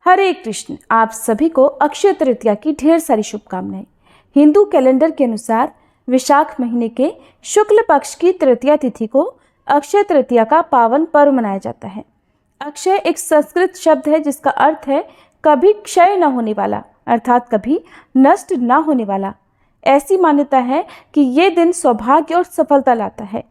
हरे कृष्ण। आप सभी को अक्षय तृतीया की ढेर सारी शुभकामनाएं। हिंदू कैलेंडर के अनुसार विशाख महीने के शुक्ल पक्ष की तृतीया तिथि को अक्षय तृतीया का पावन पर्व मनाया जाता है। अक्षय एक संस्कृत शब्द है जिसका अर्थ है कभी क्षय न होने वाला, अर्थात कभी नष्ट न होने वाला। ऐसी मान्यता है कि ये दिन सौभाग्य और सफलता लाता है।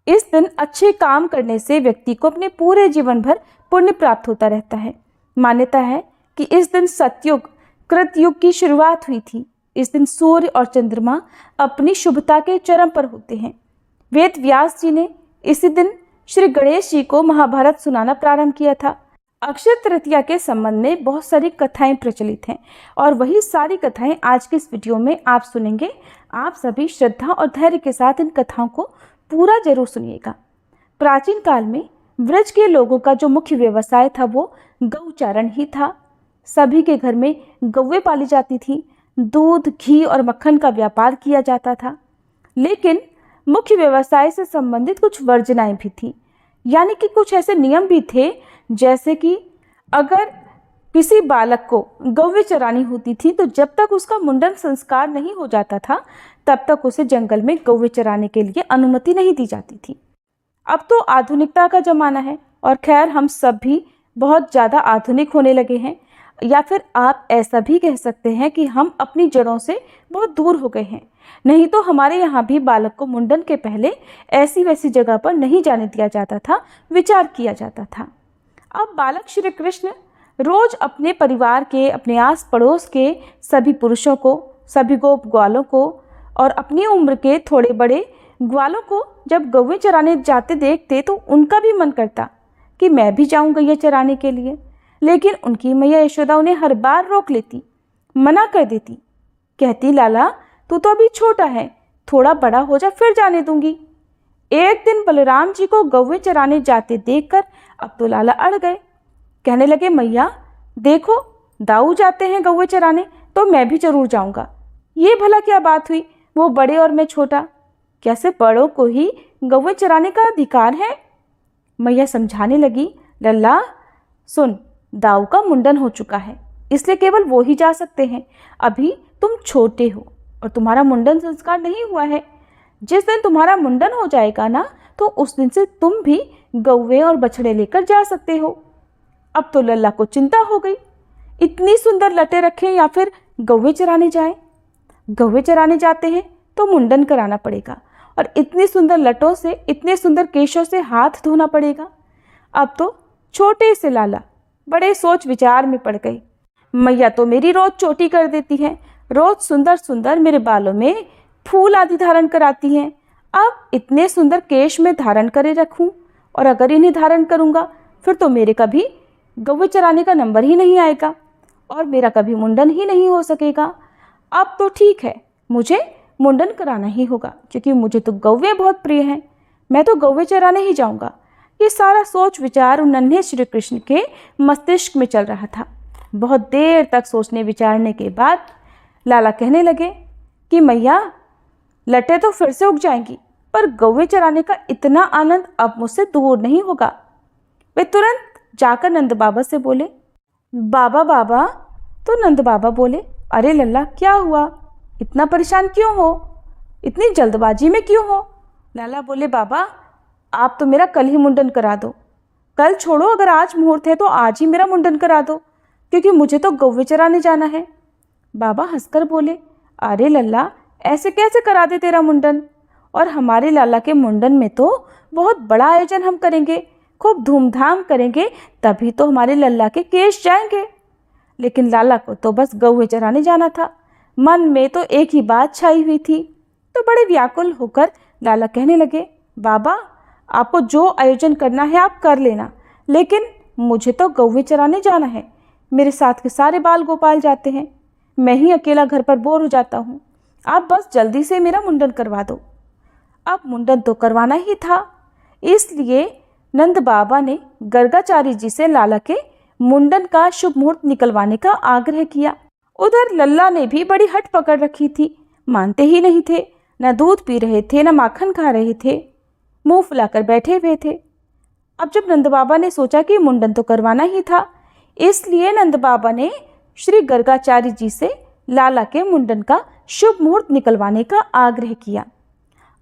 इस दिन अच्छे काम करने से व्यक्ति को अपने पूरे जीवन भर पुण्य प्राप्त होता रहता है। मान्यता है कि इस दिन सतयुग कृतयुग की शुरुआत हुई थी। इस दिन सूर्य और चंद्रमा अपनी शुभता के चरम पर होते हैं। वेद व्यास जी ने इसी दिन श्री गणेश जी को महाभारत सुनाना प्रारंभ किया था। अक्षय तृतीया के संबंध में बहुत सारी कथाएं प्रचलित हैं और वही सारी कथाएं आज के इस वीडियो में आप सुनेंगे। आप सभी श्रद्धा और धैर्य के साथ इन कथाओं को पूरा जरूर सुनिएगा। प्राचीन काल में ब्रज के लोगों का जो मुख्य व्यवसाय था वो गौचारण ही था। सभी के घर में गौवें पाली जाती थी। दूध, घी और मक्खन का व्यापार किया जाता था। लेकिन मुख्य व्यवसाय से संबंधित कुछ वर्जनाएं भी थी, यानी कि कुछ ऐसे नियम भी थे, जैसे कि अगर किसी बालक को गौवें चरानी होती थी तो जब तक उसका मुंडन संस्कार नहीं हो जाता था तब तक उसे जंगल में गौवें चराने के लिए अनुमति नहीं दी जाती थी। अब तो आधुनिकता का ज़माना है और खैर हम सब भी बहुत ज़्यादा आधुनिक होने लगे हैं, या फिर आप ऐसा भी कह सकते हैं कि हम अपनी जड़ों से बहुत दूर हो गए हैं। नहीं तो हमारे यहाँ भी बालक को मुंडन के पहले ऐसी वैसी जगह पर नहीं जाने दिया जाता था, विचार किया जाता था। अब बालक श्री कृष्ण रोज अपने परिवार के, अपने आस पड़ोस के सभी पुरुषों को, सभी गोप ग्वालों को और अपनी उम्र के थोड़े बड़े ग्वालों को जब गौवें चराने जाते देखते तो उनका भी मन करता कि मैं भी जाऊं गैया चराने के लिए। लेकिन उनकी मैया यशोदा उन्हें हर बार रोक लेती, मना कर देती। कहती, लाला तू तो अभी छोटा है, थोड़ा बड़ा हो जा फिर जाने दूंगी। एक दिन बलराम जी को गौवें चराने जाते देखकर अब तो लाला अड़ गए। कहने लगे, मैया देखो दाऊ जाते हैं गौवें चराने तो मैं भी जरूर जाऊंगा। ये भला क्या बात हुई, वो बड़े और मैं छोटा? कैसे बड़ों को ही गौवें चराने का अधिकार है? मैया समझाने लगी, लल्ला सुन, दाऊ का मुंडन हो चुका है इसलिए केवल वो ही जा सकते हैं। अभी तुम छोटे हो और तुम्हारा मुंडन संस्कार नहीं हुआ है। जिस दिन तुम्हारा मुंडन हो जाएगा ना तो उस दिन से तुम भी गौवें और बछड़े लेकर जा सकते हो। अब तो लल्ला को चिंता हो गई, इतनी सुंदर लटें रखें या फिर गौवें चराने जाएं। गौवें चराने जाते हैं तो मुंडन कराना पड़ेगा और इतनी सुंदर लटों से, इतने सुंदर केशों से हाथ धोना पड़ेगा। अब तो छोटे से लाला बड़े सोच विचार में पड़ गई। मैया तो मेरी रोज चोटी कर देती हैं, रोज सुंदर सुंदर मेरे बालों में फूल आदि धारण कराती हैं। अब इतने सुंदर केश में धारण करे रखूं और अगर इन्हें धारण करूंगा फिर तो मेरे कभी गौवें चराने का नंबर ही नहीं आएगा और मेरा कभी मुंडन ही नहीं हो सकेगा। अब तो ठीक है, मुझे मुंडन कराना ही होगा क्योंकि मुझे तो गौवें बहुत प्रिय हैं। मैं तो गौवें चराने ही जाऊंगा। ये सारा सोच विचार उन नन्हे श्री कृष्ण के मस्तिष्क में चल रहा था। बहुत देर तक सोचने विचारने के बाद लाला कहने लगे कि मैया लटें तो फिर से उग जाएंगी पर गौवें चराने का इतना आनंद अब मुझसे दूर नहीं होगा। वे तुरंत जाकर नंद बाबा से बोले, बाबा बाबा। तो नंद बाबा बोले, अरे लल्ला क्या हुआ, इतना परेशान क्यों हो, इतनी जल्दबाजी में क्यों हो? लाला बोले, बाबा आप तो मेरा कल ही मुंडन करा दो। कल छोड़ो, अगर आज मुहूर्त है तो आज ही मेरा मुंडन करा दो क्योंकि मुझे तो गौवें चराने जाना है। बाबा हंसकर बोले, अरे लल्ला ऐसे कैसे करा दे तेरा मुंडन, और हमारे लाला के मुंडन में तो बहुत बड़ा आयोजन हम करेंगे, खूब धूमधाम करेंगे, तभी तो हमारे लल्ला के केश जाएंगे। लेकिन लाला को तो बस गौवें चराने जाना था, मन में तो एक ही बात छाई हुई थी। तो बड़े व्याकुल होकर लाला कहने लगे, बाबा आपको जो आयोजन करना है आप कर लेना, लेकिन मुझे तो गौवें चराने जाना है। मेरे साथ के सारे बाल गोपाल जाते हैं, मैं ही अकेला घर पर बोर हो जाता हूँ। आप बस जल्दी से मेरा मुंडन करवा दो। अब मुंडन तो करवाना ही था, इसलिए नंद बाबा ने गर्गाचार्य जी से लाला के मुंडन का शुभ मुहूर्त निकलवाने का आग्रह किया। उधर लल्ला ने भी बड़ी हट पकड़ रखी थी, मानते ही नहीं थे। न दूध पी रहे थे, न माखन खा रहे थे, मुंह फुलाकर बैठे हुए थे। अब जब नंद बाबा ने सोचा कि मुंडन तो करवाना ही था, इसलिए नंद बाबा ने श्री गर्गाचार्य जी से लाला के मुंडन का शुभ मुहूर्त निकलवाने का आग्रह किया।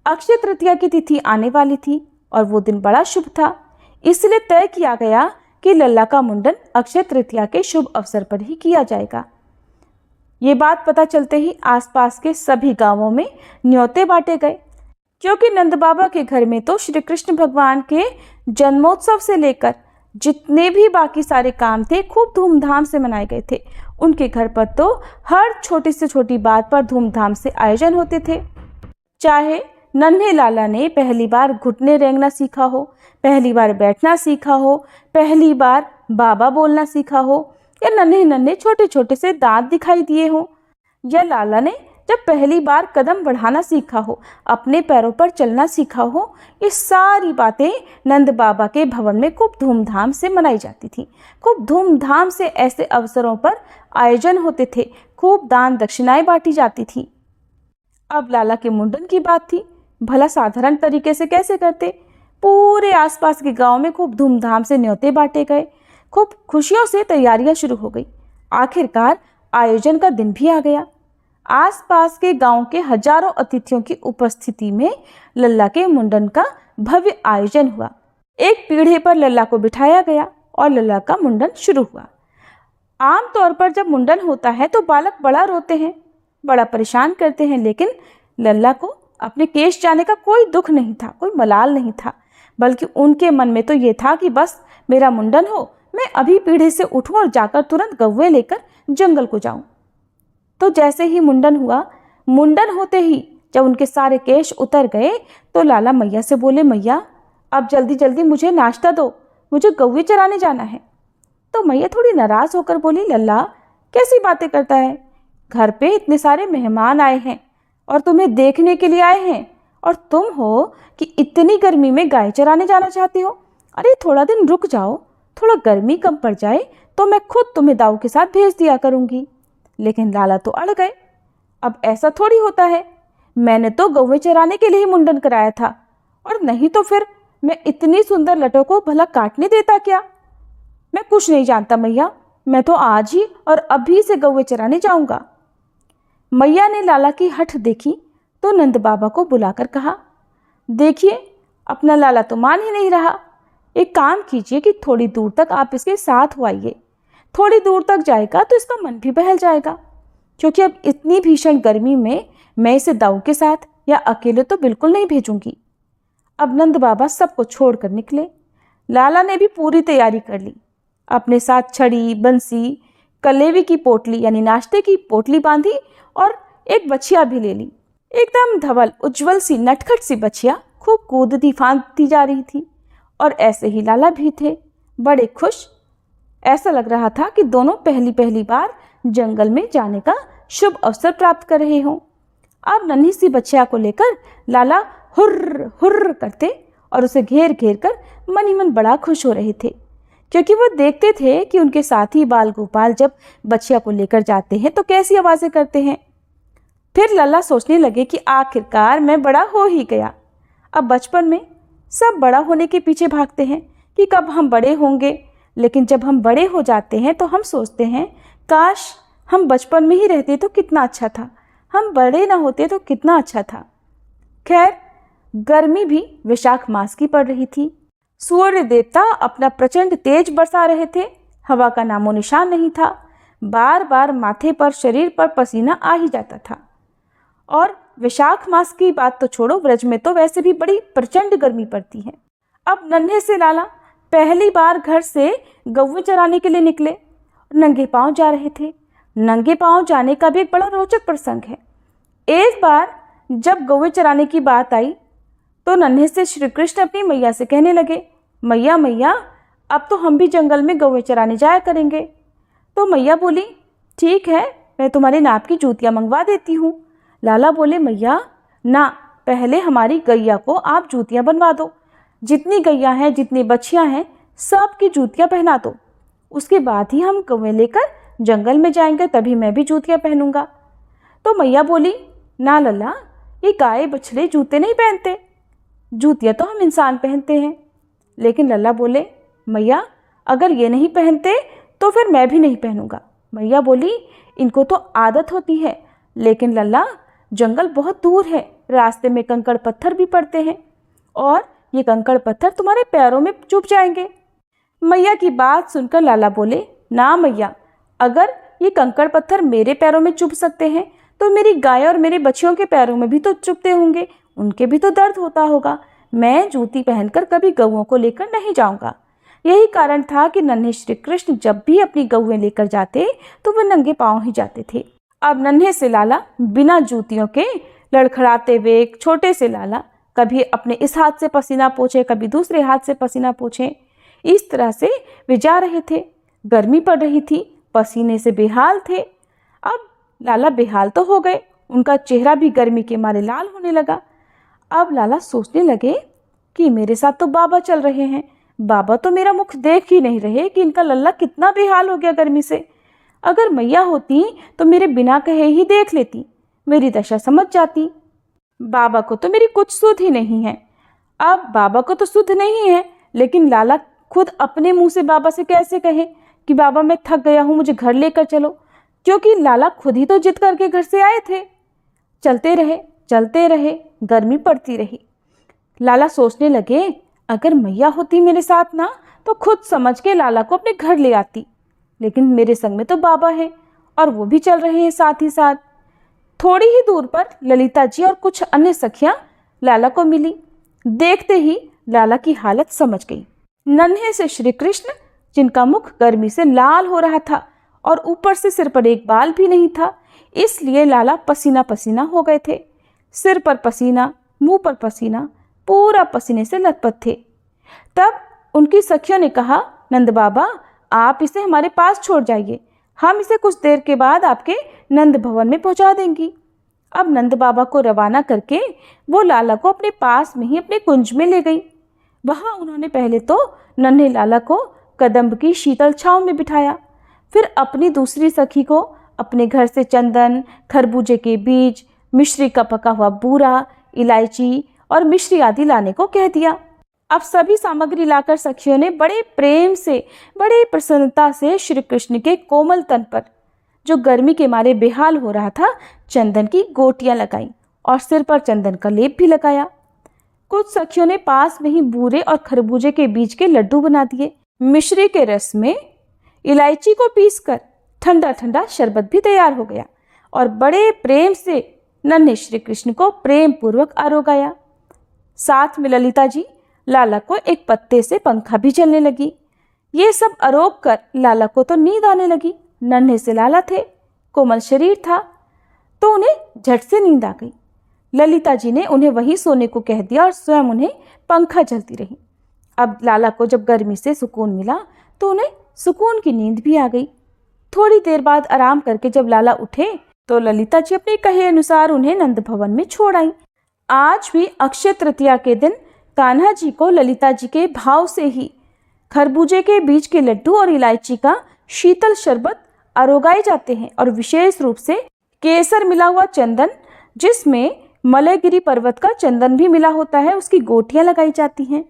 अक्षय तृतीया की तिथि आने वाली थी और वो दिन बड़ा शुभ था, इसलिए तय किया गया कि लल्ला का मुंडन अक्षय तृतीया के शुभ अवसर पर ही किया जाएगा। ये बात पता चलते ही आसपास के सभी गांवों में न्योते बांटे गए, क्योंकि नंद बाबा के घर में तो श्री कृष्ण भगवान के जन्मोत्सव से लेकर जितने भी बाकी सारे काम थे खूब धूमधाम से मनाए गए थे। उनके घर पर तो हर छोटी से छोटी बात पर धूमधाम से आयोजन होते थे। चाहे नन्हे लाला ने पहली बार घुटने रेंगना सीखा हो, पहली बार बैठना सीखा हो, पहली बार बाबा बोलना सीखा हो, या नन्हे नन्हे छोटे छोटे से दांत दिखाई दिए हो, या लाला ने जब पहली बार कदम बढ़ाना सीखा हो, अपने पैरों पर चलना सीखा हो, ये सारी बातें नंद बाबा के भवन में खूब धूमधाम से मनाई जाती थी। खूब धूमधाम से ऐसे अवसरों पर आयोजन होते थे, खूब दान दक्षिणाएं बांटी जाती थी। अब लाला के मुंडन की बात थी, भला साधारण तरीके से कैसे करते? पूरे आसपास के गांव में खूब धूमधाम से न्योते बांटे गए, खूब खुशियों से तैयारियां शुरू हो गई। आखिरकार आयोजन का दिन भी आ गया। आसपास के गांव के हजारों अतिथियों की उपस्थिति में लल्ला के मुंडन का भव्य आयोजन हुआ। एक पीढ़े पर लल्ला को बिठाया गया और लल्ला का मुंडन शुरू हुआ। आम तौर पर जब मुंडन होता है तो बालक बड़ा रोते हैं, बड़ा परेशान करते हैं, लेकिन लल्ला को अपने केश जाने का कोई दुख नहीं था, कोई मलाल नहीं था, बल्कि उनके मन में तो ये था कि बस मेरा मुंडन हो, मैं अभी पीढ़े से उठूं और जाकर तुरंत गव्वे लेकर जंगल को जाऊं। तो जैसे ही मुंडन हुआ, मुंडन होते ही जब उनके सारे केश उतर गए तो लाला मैया से बोले, मैया अब जल्दी जल्दी मुझे नाश्ता दो, मुझे गव्वे चराने जाना है। तो मैया थोड़ी नाराज होकर बोली, लल्ला कैसी बातें करता है, घर पे इतने सारे मेहमान आए हैं और तुम्हें देखने के लिए आए हैं, और तुम हो कि इतनी गर्मी में गाय चराने जाना चाहते हो। अरे थोड़ा दिन रुक जाओ, थोड़ा गर्मी कम पड़ जाए तो मैं खुद तुम्हें दाऊ के साथ भेज दिया करूंगी। लेकिन लाला तो अड़ गए। अब ऐसा थोड़ी होता है, मैंने तो गौवे चराने के लिए ही मुंडन कराया था, और नहीं तो फिर मैं इतनी सुंदर लटों को भला काटने देता क्या? मैं कुछ नहीं जानता मैया, मैं तो आज ही और अभी से गौवे चराने जाऊंगा। मैया ने लाला की हठ देखी तो नंद बाबा को बुलाकर कहा, देखिए अपना लाला तो मान ही नहीं रहा। एक काम कीजिए कि थोड़ी दूर तक आप इसके साथ हो आइए, थोड़ी दूर तक जाएगा तो इसका मन भी बहल जाएगा, क्योंकि अब इतनी भीषण गर्मी में मैं इसे दाऊ के साथ या अकेले तो बिल्कुल नहीं भेजूंगी। अब नंद बाबा सबको छोड़कर निकले। लाला ने भी पूरी तैयारी कर ली, अपने साथ छड़ी, बंसी, कलेवी की पोटली यानी नाश्ते की पोटली बांधी और एक बछिया भी ले ली। एकदम धवल उज्जवल सी नटखट सी बछिया खूब कूदती फांदती जा रही थी, और ऐसे ही लाला भी थे, बड़े खुश। ऐसा लग रहा था कि दोनों पहली बार जंगल में जाने का शुभ अवसर प्राप्त कर रहे हों। अब नन्ही सी बछिया को लेकर लाला हुर्र हुर्र करते और उसे घेर घेर कर मन ही मन बड़ा खुश हो रहे थे, क्योंकि वो देखते थे कि उनके साथी बाल गोपाल जब बछिया को लेकर जाते हैं तो कैसी आवाज़ें करते हैं। फिर लल्ला सोचने लगे कि आखिरकार मैं बड़ा हो ही गया। अब बचपन में सब बड़ा होने के पीछे भागते हैं कि कब हम बड़े होंगे, लेकिन जब हम बड़े हो जाते हैं तो हम सोचते हैं काश हम बचपन में ही रहते तो कितना अच्छा था, हम बड़े ना होते तो कितना अच्छा था। खैर गर्मी भी वैशाख मास की पड़ रही थी। सूर्य देवता अपना प्रचंड तेज बरसा रहे थे, हवा का नामो निशान नहीं था। बार बार माथे पर, शरीर पर पसीना आ ही जाता था। और वैशाख मास की बात तो छोड़ो, ब्रज में तो वैसे भी बड़ी प्रचंड गर्मी पड़ती है। अब नन्हे से लाला पहली बार घर से गौवे चराने के लिए निकले, नंगे पांव जा रहे थे। नंगे पांव जाने का भी एक बड़ा रोचक प्रसंग है। एक बार जब गौवे चराने की बात आई तो नन्हे से श्री कृष्ण अपनी मैया से कहने लगे, मैया मैया अब तो हम भी जंगल में गौवे चराने जाया करेंगे। तो मैया बोली, ठीक है, मैं तुम्हारे नाप की जूतियाँ मंगवा देती हूँ। लाला बोले, मैया ना, पहले हमारी गैया को आप जूतियाँ बनवा दो, जितनी गैया हैं, जितनी बच्चियाँ हैं, सब की जूतियाँ पहना दो, उसके बाद ही हम गौवे लेकर जंगल में जाएंगे, तभी मैं भी जूतियाँ पहनूंगा। तो मैया बोली, ना लल्ला, ये गाय बछड़े जूते नहीं पहनते, जूतियाँ तो हम इंसान पहनते हैं। लेकिन लल्ला बोले, मैया अगर ये नहीं पहनते तो फिर मैं भी नहीं पहनूंगा। मैया बोली, इनको तो आदत होती है, लेकिन लल्ला जंगल बहुत दूर है, रास्ते में कंकड़ पत्थर भी पड़ते हैं और ये कंकड़ पत्थर तुम्हारे पैरों में चुभ जाएंगे। मैया की बात सुनकर लाला बोले, ना मैया, अगर ये कंकड़ पत्थर मेरे पैरों में चुभ सकते हैं तो मेरी गाय और मेरे बच्चियों के पैरों में भी तो चुभते होंगे, उनके भी तो दर्द होता होगा। मैं जूती पहनकर कभी गऊओं को लेकर नहीं जाऊंगा। यही कारण था कि नन्हे श्री कृष्ण जब भी अपनी गऊएं लेकर जाते तो वे नंगे पांव ही जाते थे। अब नन्हे से लाला बिना जूतियों के लड़खड़ाते हुए एक छोटे से लाला कभी अपने इस हाथ से पसीना पोंछे, कभी दूसरे हाथ से पसीना पोंछे, इस तरह से वे जा रहे थे। गर्मी पड़ रही थी, पसीने से बेहाल थे। अब लाला बेहाल तो हो गए, उनका चेहरा भी गर्मी के मारे लाल होने लगा। अब लाला सोचने लगे कि मेरे साथ तो बाबा चल रहे हैं, बाबा तो मेरा मुख देख ही नहीं रहे कि इनका लल्ला कितना बेहाल हो गया गर्मी से। अगर मैया होती तो मेरे बिना कहे ही देख लेती, मेरी दशा समझ जाती। बाबा को तो मेरी कुछ सुध ही नहीं है। अब बाबा को तो सुध नहीं है, लेकिन लाला खुद अपने मुंह से बाबा से कैसे कहे कि बाबा मैं थक गया हूँ, मुझे घर लेकर चलो, क्योंकि लाला खुद ही तो जिद करके घर से आए थे। चलते रहे, गर्मी पड़ती रही। लाला सोचने लगे, अगर मैया होती मेरे साथ ना तो खुद समझ के लाला को अपने घर ले आती, लेकिन मेरे संग में तो बाबा है और वो भी चल रहे हैं साथ ही साथ। थोड़ी ही दूर पर ललिता जी और कुछ अन्य सखियां लाला को मिली। देखते ही लाला की हालत समझ गई। नन्हे से श्री कृष्ण, जिनका मुख गर्मी से लाल हो रहा था और ऊपर से सिर पर एक बाल भी नहीं था, इसलिए लाला पसीना पसीना हो गए थे। सिर पर पसीना, मुंह पर पसीना, पूरा पसीने से लथपथ थे। तब उनकी सखियों ने कहा, नंद बाबा आप इसे हमारे पास छोड़ जाइए, हम इसे कुछ देर के बाद आपके नंद भवन में पहुंचा देंगी। अब नंद बाबा को रवाना करके वो लाला को अपने पास में ही अपने कुंज में ले गई। वहां उन्होंने पहले तो नन्हे लाला को कदम्ब की शीतल छांव में बिठाया, फिर अपनी दूसरी सखी को अपने घर से चंदन, खरबूजे के बीज, मिश्री का पका हुआ बूरा, इलायची और मिश्री आदि लाने को कह दिया। अब सभी सामग्री लाकर सखियों ने बड़े प्रेम से, बड़े प्रसन्नता से श्री कृष्ण के कोमल तन पर, जो गर्मी के मारे बेहाल हो रहा था, चंदन की गोटियां लगाई और सिर पर चंदन का लेप भी लगाया। कुछ सखियों ने पास में ही बूरे और खरबूजे के बीज के लड्डू बना दिए। मिश्री के रस में इलायची को पीसकर ठंडा ठंडा शरबत भी तैयार हो गया और बड़े प्रेम से नन्हे श्री कृष्ण को प्रेम पूर्वक आरोगाया। साथ में ललिता जी लाला को एक पत्ते से पंखा भी चलने लगी। ये सब आरोग कर लाला को तो नींद आने लगी। नन्हे से लाला थे, कोमल शरीर था, तो उन्हें झट से नींद आ गई। ललिता जी ने उन्हें वहीं सोने को कह दिया और स्वयं उन्हें पंखा चलती रही। अब लाला को जब गर्मी से सुकून मिला तो उन्हें सुकून की नींद भी आ गई। थोड़ी देर बाद आराम करके जब लाला उठे तो ललिता जी अपने कहे अनुसार उन्हें नंद भवन में छोड़ आई। आज भी अक्षय तृतीया के दिन कान्हा जी को ललिता जी के भाव से ही खरबूजे के बीज के लड्डू और इलायची का शीतल शरबत आरोगाए जाते हैं और विशेष रूप से केसर मिला हुआ चंदन, जिसमें मलयगिरी पर्वत का चंदन भी मिला होता है, उसकी गोटियां लगाई जाती हैं।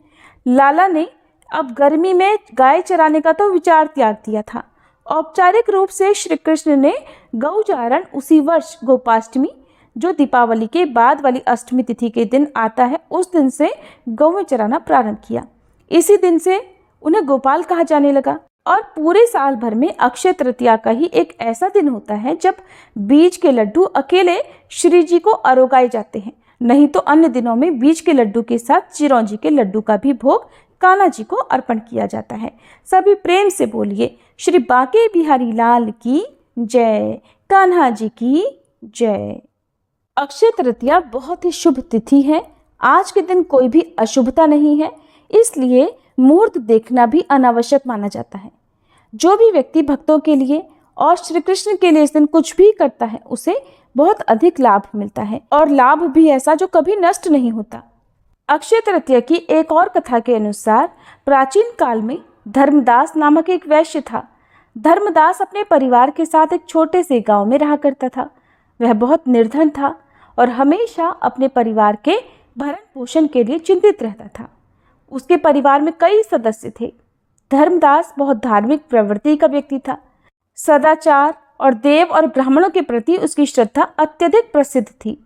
लाला ने अब गर्मी में गाय चराने का तो विचार त्याग दिया था। औपचारिक रूप से श्री कृष्ण ने गौचारण उसी वर्ष गोपाष्टमी, जो दीपावली के बाद वाली अष्टमी तिथि के दिन आता है, उस दिन से गौवें चराना प्रारंभ किया। इसी दिन से उन्हें गोपाल कहा जाने लगा। और पूरे साल भर में अक्षय तृतीया का ही एक ऐसा दिन होता है जब बीज के लड्डू अकेले श्री जी को आरोगाए जाते हैं, नहीं तो अन्य दिनों में बीज के लड्डू के साथ चिरौंजी के लड्डू का भी भोग कान्हा जी को अर्पण किया जाता है। सभी प्रेम से बोलिए, श्री बांके बिहारी लाल की जय, कान्हा जी की जय। अक्षय तृतीया बहुत ही शुभ तिथि है। आज के दिन कोई भी अशुभता नहीं है, इसलिए मुहूर्त देखना भी अनावश्यक माना जाता है। जो भी व्यक्ति भक्तों के लिए और श्री कृष्ण के लिए इस दिन कुछ भी करता है, उसे बहुत अधिक लाभ मिलता है, और लाभ भी ऐसा जो कभी नष्ट नहीं होता। अक्षय तृतीया की एक और कथा के अनुसार प्राचीन काल में धर्मदास नामक एक वैश्य था। धर्मदास अपने परिवार के साथ एक छोटे से गांव में रहा करता था। वह बहुत निर्धन था और हमेशा अपने परिवार के भरण पोषण के लिए चिंतित रहता था। उसके परिवार में कई सदस्य थे। धर्मदास बहुत धार्मिक प्रवृत्ति का व्यक्ति था। सदाचार और देव और ब्राह्मणों के प्रति उसकी श्रद्धा अत्यधिक प्रसिद्ध थी।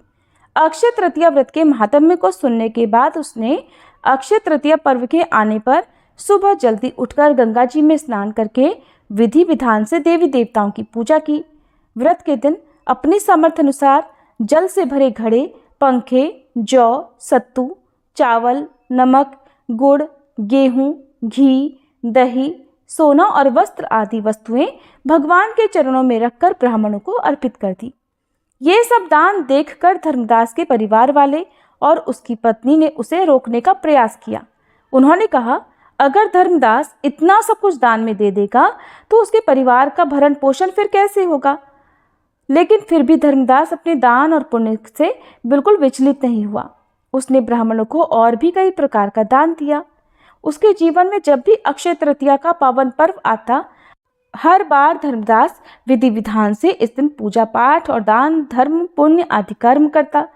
अक्षय तृतीया व्रत के महात्म्य को सुनने के बाद उसने अक्षय तृतीया पर्व के आने पर सुबह जल्दी उठकर गंगा जी में स्नान करके विधि विधान से देवी देवताओं की पूजा की। व्रत के दिन अपनी सामर्थ्य अनुसार जल से भरे घड़े, पंखे, जौ, सत्तू, चावल, नमक, गुड़, गेहूं, घी, दही, सोना और वस्त्र आदि वस्तुएं भगवान के चरणों में रखकर ब्राह्मणों को अर्पित कर दी। ये सब दान देखकर धर्मदास के परिवार वाले और उसकी पत्नी ने उसे रोकने का प्रयास किया। उन्होंने कहा, अगर धर्मदास इतना सब कुछ दान में दे देगा तो उसके परिवार का भरण पोषण फिर कैसे होगा। लेकिन फिर भी धर्मदास अपने दान और पुण्य से बिल्कुल विचलित नहीं हुआ। उसने ब्राह्मणों को और भी कई प्रकार का दान दिया। उसके जीवन में जब भी अक्षय तृतीया का पावन पर्व आता, हर बार धर्मदास विधि विधान से इस दिन पूजा पाठ और दान धर्म पुण्य आदि कर्म करता।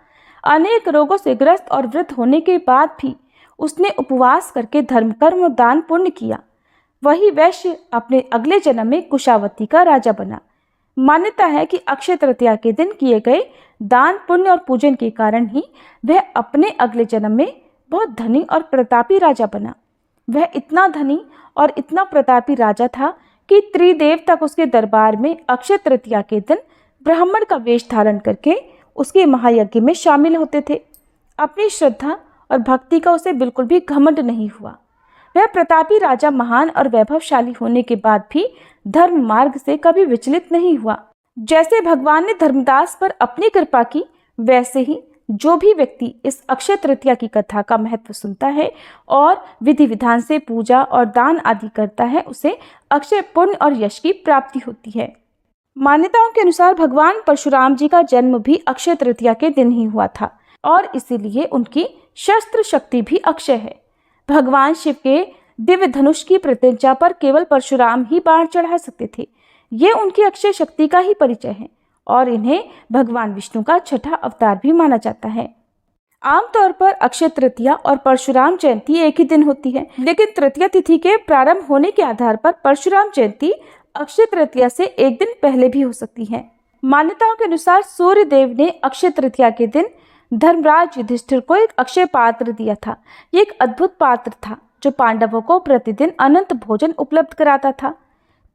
अनेक रोगों से ग्रस्त और वृद्ध होने के बाद भी उसने उपवास करके धर्म कर्म और दान पुण्य किया। वही वैश्य अपने अगले जन्म में कुशावती का राजा बना। मान्यता है कि अक्षय तृतीया के दिन किए गए दान पुण्य और पूजन के कारण ही वह अपने अगले जन्म में बहुत धनी और प्रतापी राजा बना। वह इतना धनी और इतना प्रतापी राजा था कि त्रिदेव तक उसके दरबार में अक्षय तृतीया के दिन ब्राह्मण का वेश धारण करके उसके महायज्ञ में शामिल होते थे। अपनी श्रद्धा और भक्ति का उसे बिल्कुल भी घमंड नहीं हुआ। वह प्रतापी राजा महान और वैभवशाली होने के बाद भी धर्म मार्ग से कभी विचलित नहीं हुआ। जैसे भगवान ने धर्मदास पर अपनी कृपा की, वैसे ही जो भी व्यक्ति इस अक्षय तृतीया की कथा का महत्व सुनता है और विधि विधान से पूजा और दान आदि करता है, उसे अक्षय पुण्य और यश की प्राप्ति होती है। मान्यताओं के अनुसार भगवान परशुराम जी का जन्म भी अक्षय तृतीया के दिन ही हुआ था और इसीलिए उनकी शस्त्र शक्ति भी अक्षय है। भगवान शिव के दिव्य धनुष की प्रत्यंचा पर केवल परशुराम ही बाण चढ़ा सकते थे। ये उनकी अक्षय शक्ति का ही परिचय है और इन्हें भगवान विष्णु का छठा अवतार भी माना जाता है। आमतौर पर अक्षय तृतीया और परशुराम जयंती एक ही दिन होती है, लेकिन तृतीया तिथि के प्रारंभ होने के आधार पर परशुराम जयंती अक्षय तृतीया से एक दिन पहले भी हो सकती है। मान्यताओं के अनुसार सूर्य देव ने अक्षय तृतीया के दिन धर्मराज युधिष्ठिर को एक अक्षय पात्र दिया था। ये एक अद्भुत पात्र था जो पांडवों को प्रतिदिन अनंत भोजन उपलब्ध कराता था।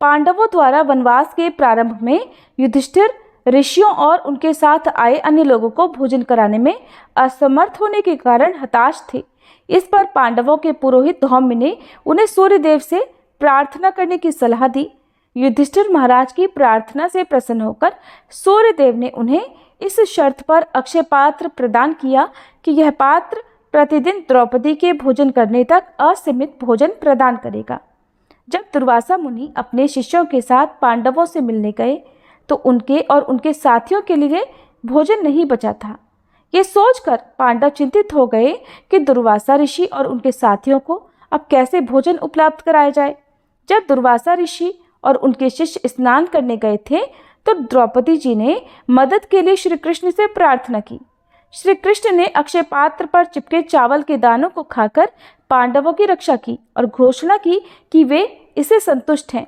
पांडवों द्वारा वनवास के प्रारंभ में युधिष्ठिर ऋषियों और उनके साथ आए अन्य लोगों को भोजन कराने में असमर्थ होने के कारण हताश थे। इस पर पांडवों के पुरोहित धौम्य ने उन्हें सूर्यदेव से प्रार्थना करने की सलाह दी। युधिष्ठिर महाराज की प्रार्थना से प्रसन्न होकर सूर्यदेव ने उन्हें इस शर्त पर अक्षय पात्र प्रदान किया कि यह पात्र प्रतिदिन द्रौपदी के भोजन करने तक असीमित भोजन प्रदान करेगा। जब दुर्वासा मुनि अपने शिष्यों के साथ पांडवों से मिलने गए तो उनके और उनके साथियों के लिए भोजन नहीं बचा था। ये सोचकर पांडव चिंतित हो गए कि दुर्वासा ऋषि और उनके साथियों को अब कैसे भोजन उपलब्ध कराया जाए। जब दुर्वासा ऋषि और उनके शिष्य स्नान करने गए थे तो द्रौपदी जी ने मदद के लिए श्री कृष्ण से प्रार्थना की। श्री कृष्ण ने अक्षय पात्र पर चिपके चावल के दानों को खाकर पांडवों की रक्षा की और घोषणा की कि वे इससे संतुष्ट हैं।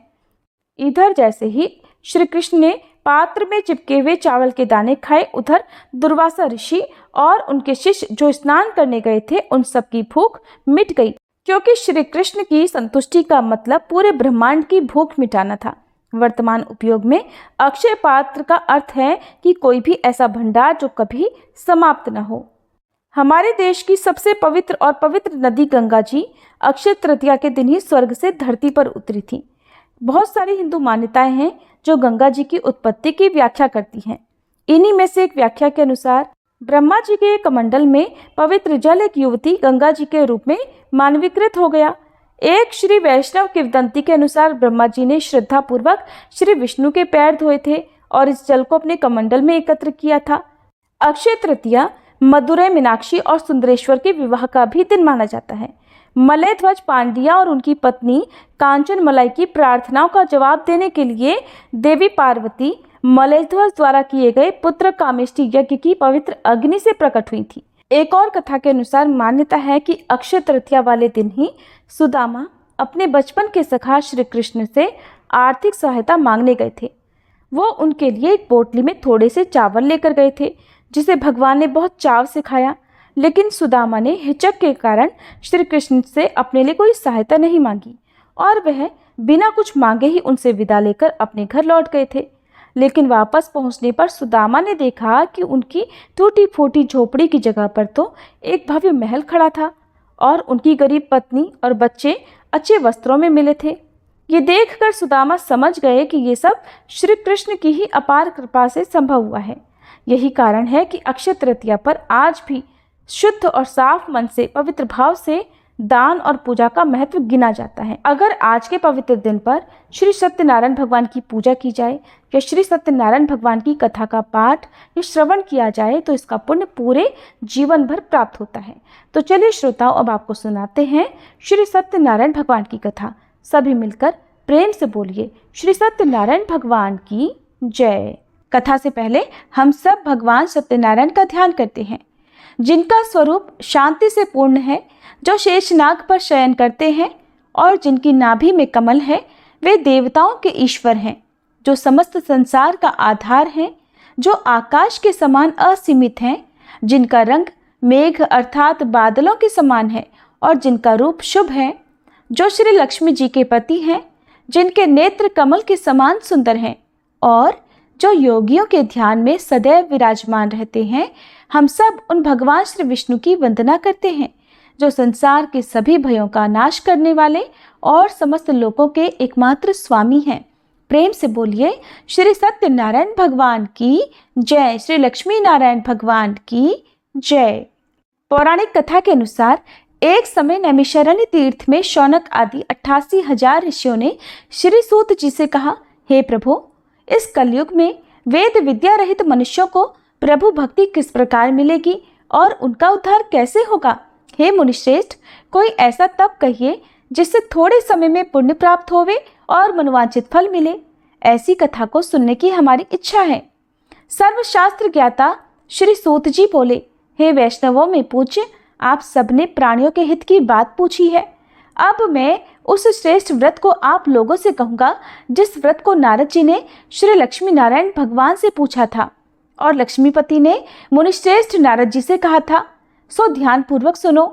इधर जैसे ही श्री कृष्ण ने पात्र में चिपके हुए चावल के दाने खाए, उधर दुर्वासा ऋषि और उनके शिष्य जो स्नान करने गए थे उन सब की भूख मिट गई, क्योंकि श्री कृष्ण की संतुष्टि का मतलब पूरे ब्रह्मांड की भूख मिटाना था। वर्तमान उपयोग में अक्षय पात्र का अर्थ है कि कोई भी ऐसा भंडार जो कभी समाप्त न हो। हमारे देश की सबसे पवित्र और पवित्र नदी गंगा जी अक्षय तृतीया के दिन ही स्वर्ग से धरती पर उतरी थी। बहुत सारी हिंदू मान्यताएं हैं जो गंगा जी की उत्पत्ति की व्याख्या करती हैं। इन्हीं में से एक व्याख्या के अनुसार ब्रह्मा जी के कमंडल में पवित्र जल एक युवती गंगा जी के रूप में मानवीकृत हो गया। एक श्री वैष्णव किंवदंती के अनुसार ब्रह्मा जी ने श्रद्धा पूर्वक श्री विष्णु के पैर धोए थे और इस जल को अपने कमंडल में एकत्र किया था। अक्षय तृतीया मदुरै मीनाक्षी और सुंदरेश्वर के विवाह का भी दिन माना जाता है। मलय ध्वज पांड्या और उनकी पत्नी कांचन मलाई की प्रार्थनाओं का जवाब देने के लिए देवी पार्वती मलय ध्वज द्वारा किए गए पुत्र कामेष्टि यज्ञ की पवित्र अग्नि से प्रकट हुई थी। एक और कथा के अनुसार मान्यता है कि अक्षय तृतीया वाले दिन ही सुदामा अपने बचपन के सखा श्री कृष्ण से आर्थिक सहायता मांगने गए थे। वो उनके लिए एक पोटली में थोड़े से चावल लेकर गए थे, जिसे भगवान ने बहुत चाव से खाया। लेकिन सुदामा ने हिचक के कारण श्री कृष्ण से अपने लिए कोई सहायता नहीं मांगी और वह बिना कुछ मांगे ही उनसे विदा लेकर अपने घर लौट गए थे। लेकिन वापस पहुंचने पर सुदामा ने देखा कि उनकी टूटी फूटी झोपड़ी की जगह पर तो एक भव्य महल खड़ा था और उनकी गरीब पत्नी और बच्चे अच्छे वस्त्रों में मिले थे। ये देखकर सुदामा समझ गए कि ये सब श्री कृष्ण की ही अपार कृपा से संभव हुआ है। यही कारण है कि अक्षय तृतीया पर आज भी शुद्ध और साफ मन से पवित्र भाव से दान और पूजा का महत्व गिना जाता है। अगर आज के पवित्र दिन पर श्री सत्यनारायण भगवान की पूजा की जाए या श्री सत्यनारायण भगवान की कथा का पाठ या श्रवण किया जाए तो इसका पुण्य पूरे जीवन भर प्राप्त होता है। तो चलिए श्रोताओं, अब आपको सुनाते हैं श्री सत्यनारायण भगवान की कथा। सभी मिलकर प्रेम से बोलिए श्री सत्यनारायण भगवान की जय। कथा से पहले हम सब भगवान सत्यनारायण का ध्यान करते हैं, जिनका स्वरूप शांति से पूर्ण है, जो शेषनाग पर शयन करते हैं और जिनकी नाभि में कमल है। वे देवताओं के ईश्वर हैं, जो समस्त संसार का आधार हैं, जो आकाश के समान असीमित हैं, जिनका रंग मेघ अर्थात बादलों के समान है और जिनका रूप शुभ है, जो श्री लक्ष्मी जी के पति हैं, जिनके नेत्र कमल के समान सुंदर हैं और जो योगियों के ध्यान में सदैव विराजमान रहते हैं। हम सब उन भगवान श्री विष्णु की वंदना करते हैं, जो संसार के सभी भयों का नाश करने वाले और समस्त लोगों के एकमात्र स्वामी हैं। प्रेम से बोलिए श्री सत्यनारायण भगवान की जय, श्री लक्ष्मी नारायण भगवान की जय। पौराणिक कथा के अनुसार एक समय नैमिषारण्य तीर्थ में शौनक आदि 88,000 ऋषियों ने श्री सूत जी से कहा, हे प्रभु, इस कलयुग में वेद विद्या रहित मनुष्यों को प्रभु भक्ति किस प्रकार मिलेगी और उनका उद्धार कैसे होगा? हे मुनिश्रेष्ठ, कोई ऐसा तप कहिए जिससे थोड़े समय में पुण्य प्राप्त होवे और मनोवांछित फल मिले। ऐसी कथा को सुनने की हमारी इच्छा है। सर्वशास्त्र ज्ञाता श्री सूत जी बोले, हे वैष्णवों में पूज्य, आप सबने प्राणियों के हित की बात पूछी है। अब मैं उस श्रेष्ठ व्रत को आप लोगों से कहूँगा जिस व्रत को नारद जी ने श्री लक्ष्मी नारायण भगवान से पूछा था और लक्ष्मीपति ने मुनिश्रेष्ठ नारद जी से कहा था। सो ध्यान पूर्वक सुनो।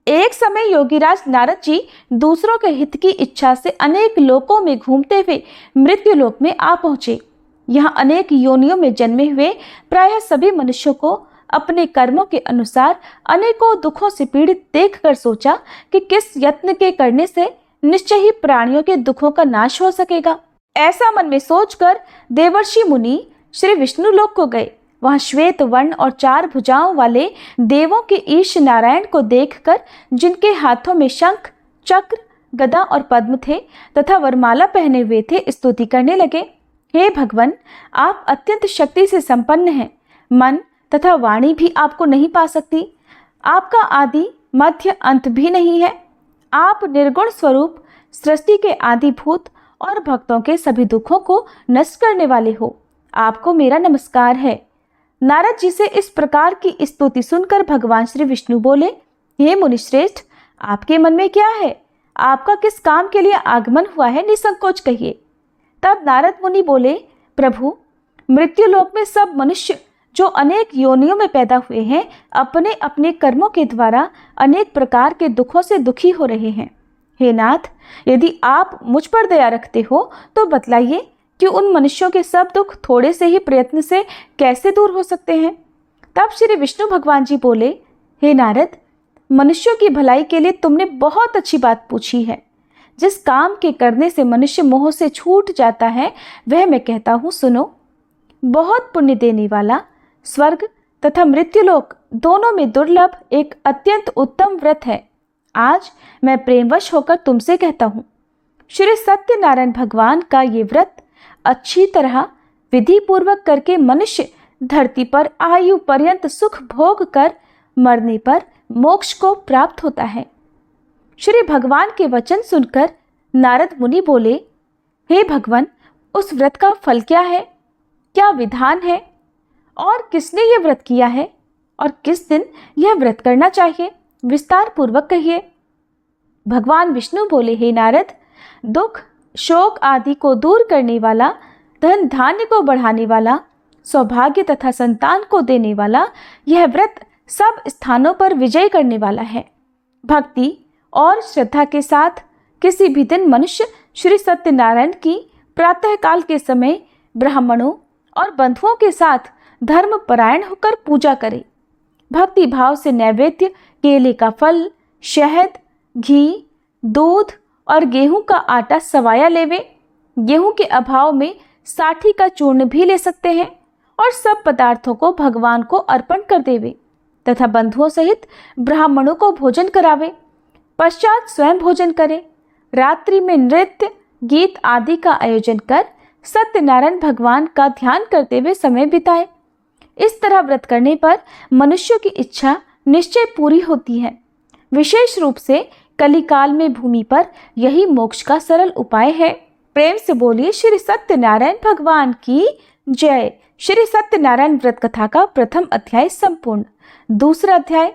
एक समय योगीराज नारद जी दूसरों के हित की इच्छा से अनेक लोकों में घूमते हुए मृत्यु लोक में आ पहुंचे। यहाँ अनेक योनियों में जन्मे हुए प्रायः सभी मनुष्यों को अपने कर्मों के अनुसार अनेकों दुखों से पीड़ित देखकर सोचा कि किस यत्न के करने से निश्चय ही प्राणियों के दुखों का नाश हो सकेगा। ऐसा मन में सोचकर देवर्षि मुनि श्री विष्णु लोक को गए। वहां श्वेत वर्ण और 4 भुजाओं वाले देवों के ईश नारायण को देखकर, जिनके हाथों में शंख, चक्र, गदा और पद्म थे तथा वरमाला पहने हुए थे, स्तुति करने लगे। हे भगवान, आप अत्यंत शक्ति से संपन्न हैं। मन तथा वाणी भी आपको नहीं पा सकती। आपका आदि मध्य अंत भी नहीं है। आप निर्गुण स्वरूप, सृष्टि के आदिभूत और भक्तों के सभी दुखों को नष्ट करने वाले हो। आपको मेरा नमस्कार है। नारद जी से इस प्रकार की स्तुति सुनकर भगवान श्री विष्णु बोले, हे मुनिश्रेष्ठ, आपके मन में क्या है? आपका किस काम के लिए आगमन हुआ है? निसंकोच कहिए। तब नारद मुनि बोले, प्रभु, मृत्युलोक में सब मनुष्य जो अनेक योनियों में पैदा हुए हैं, अपने अपने कर्मों के द्वारा अनेक प्रकार के दुखों से दुखी हो रहे हैं। हे नाथ, यदि आप मुझ पर दया रखते हो तो बतलाइए कि उन मनुष्यों के सब दुख थोड़े से ही प्रयत्न से कैसे दूर हो सकते हैं। तब श्री विष्णु भगवान जी बोले, हे नारद, मनुष्यों की भलाई के लिए तुमने बहुत अच्छी बात पूछी है। जिस काम के करने से मनुष्य मोह से छूट जाता है वह मैं कहता हूँ, सुनो। बहुत पुण्य देने वाला, स्वर्ग तथा मृत्युलोक दोनों में दुर्लभ एक अत्यंत उत्तम व्रत है। आज मैं प्रेमवश होकर तुमसे कहता हूँ, श्री सत्यनारायण भगवान का ये व्रत अच्छी तरह विधि पूर्वक करके मनुष्य धरती पर आयु पर्यंत सुख भोग कर मरने पर मोक्ष को प्राप्त होता है। श्री भगवान के वचन सुनकर नारद मुनि बोले, हे भगवान, उस व्रत का फल क्या है? क्या विधान है? और किसने ये व्रत किया है और किस दिन यह व्रत करना चाहिए? विस्तार पूर्वक कहिए। भगवान विष्णु बोले, हे नारद, दुख शोक आदि को दूर करने वाला, धन धान्य को बढ़ाने वाला, सौभाग्य तथा संतान को देने वाला यह व्रत सब स्थानों पर विजय करने वाला है। भक्ति और श्रद्धा के साथ किसी भी दिन मनुष्य श्री सत्यनारायण की प्रातःकाल के समय ब्राह्मणों और बंधुओं के साथ धर्म परायण होकर पूजा करे। भक्ति भाव से नैवेद्य केले का फल, शहद, घी, दूध और गेहूं का आटा सवाया लेवे। गेहूं के अभाव में साठी का चूर्ण भी ले सकते हैं और सब पदार्थों को भगवान को अर्पण कर देवे तथा बंधुओं सहित ब्राह्मणों को भोजन करावे। पश्चात स्वयं भोजन करे। रात्रि में नृत्य गीत आदि का आयोजन कर सत्यनारायण भगवान का ध्यान करते हुए समय बिताए। इस तरह व्रत करने पर मनुष्य की इच्छा निश्चय पूरी होती है। विशेष रूप से कलिकाल में भूमि पर यही मोक्ष का सरल उपाय है। प्रेम से बोलिए श्री सत्यनारायण भगवान की जय। श्री सत्यनारायण व्रत कथा का प्रथम अध्याय संपूर्ण। दूसरा अध्याय।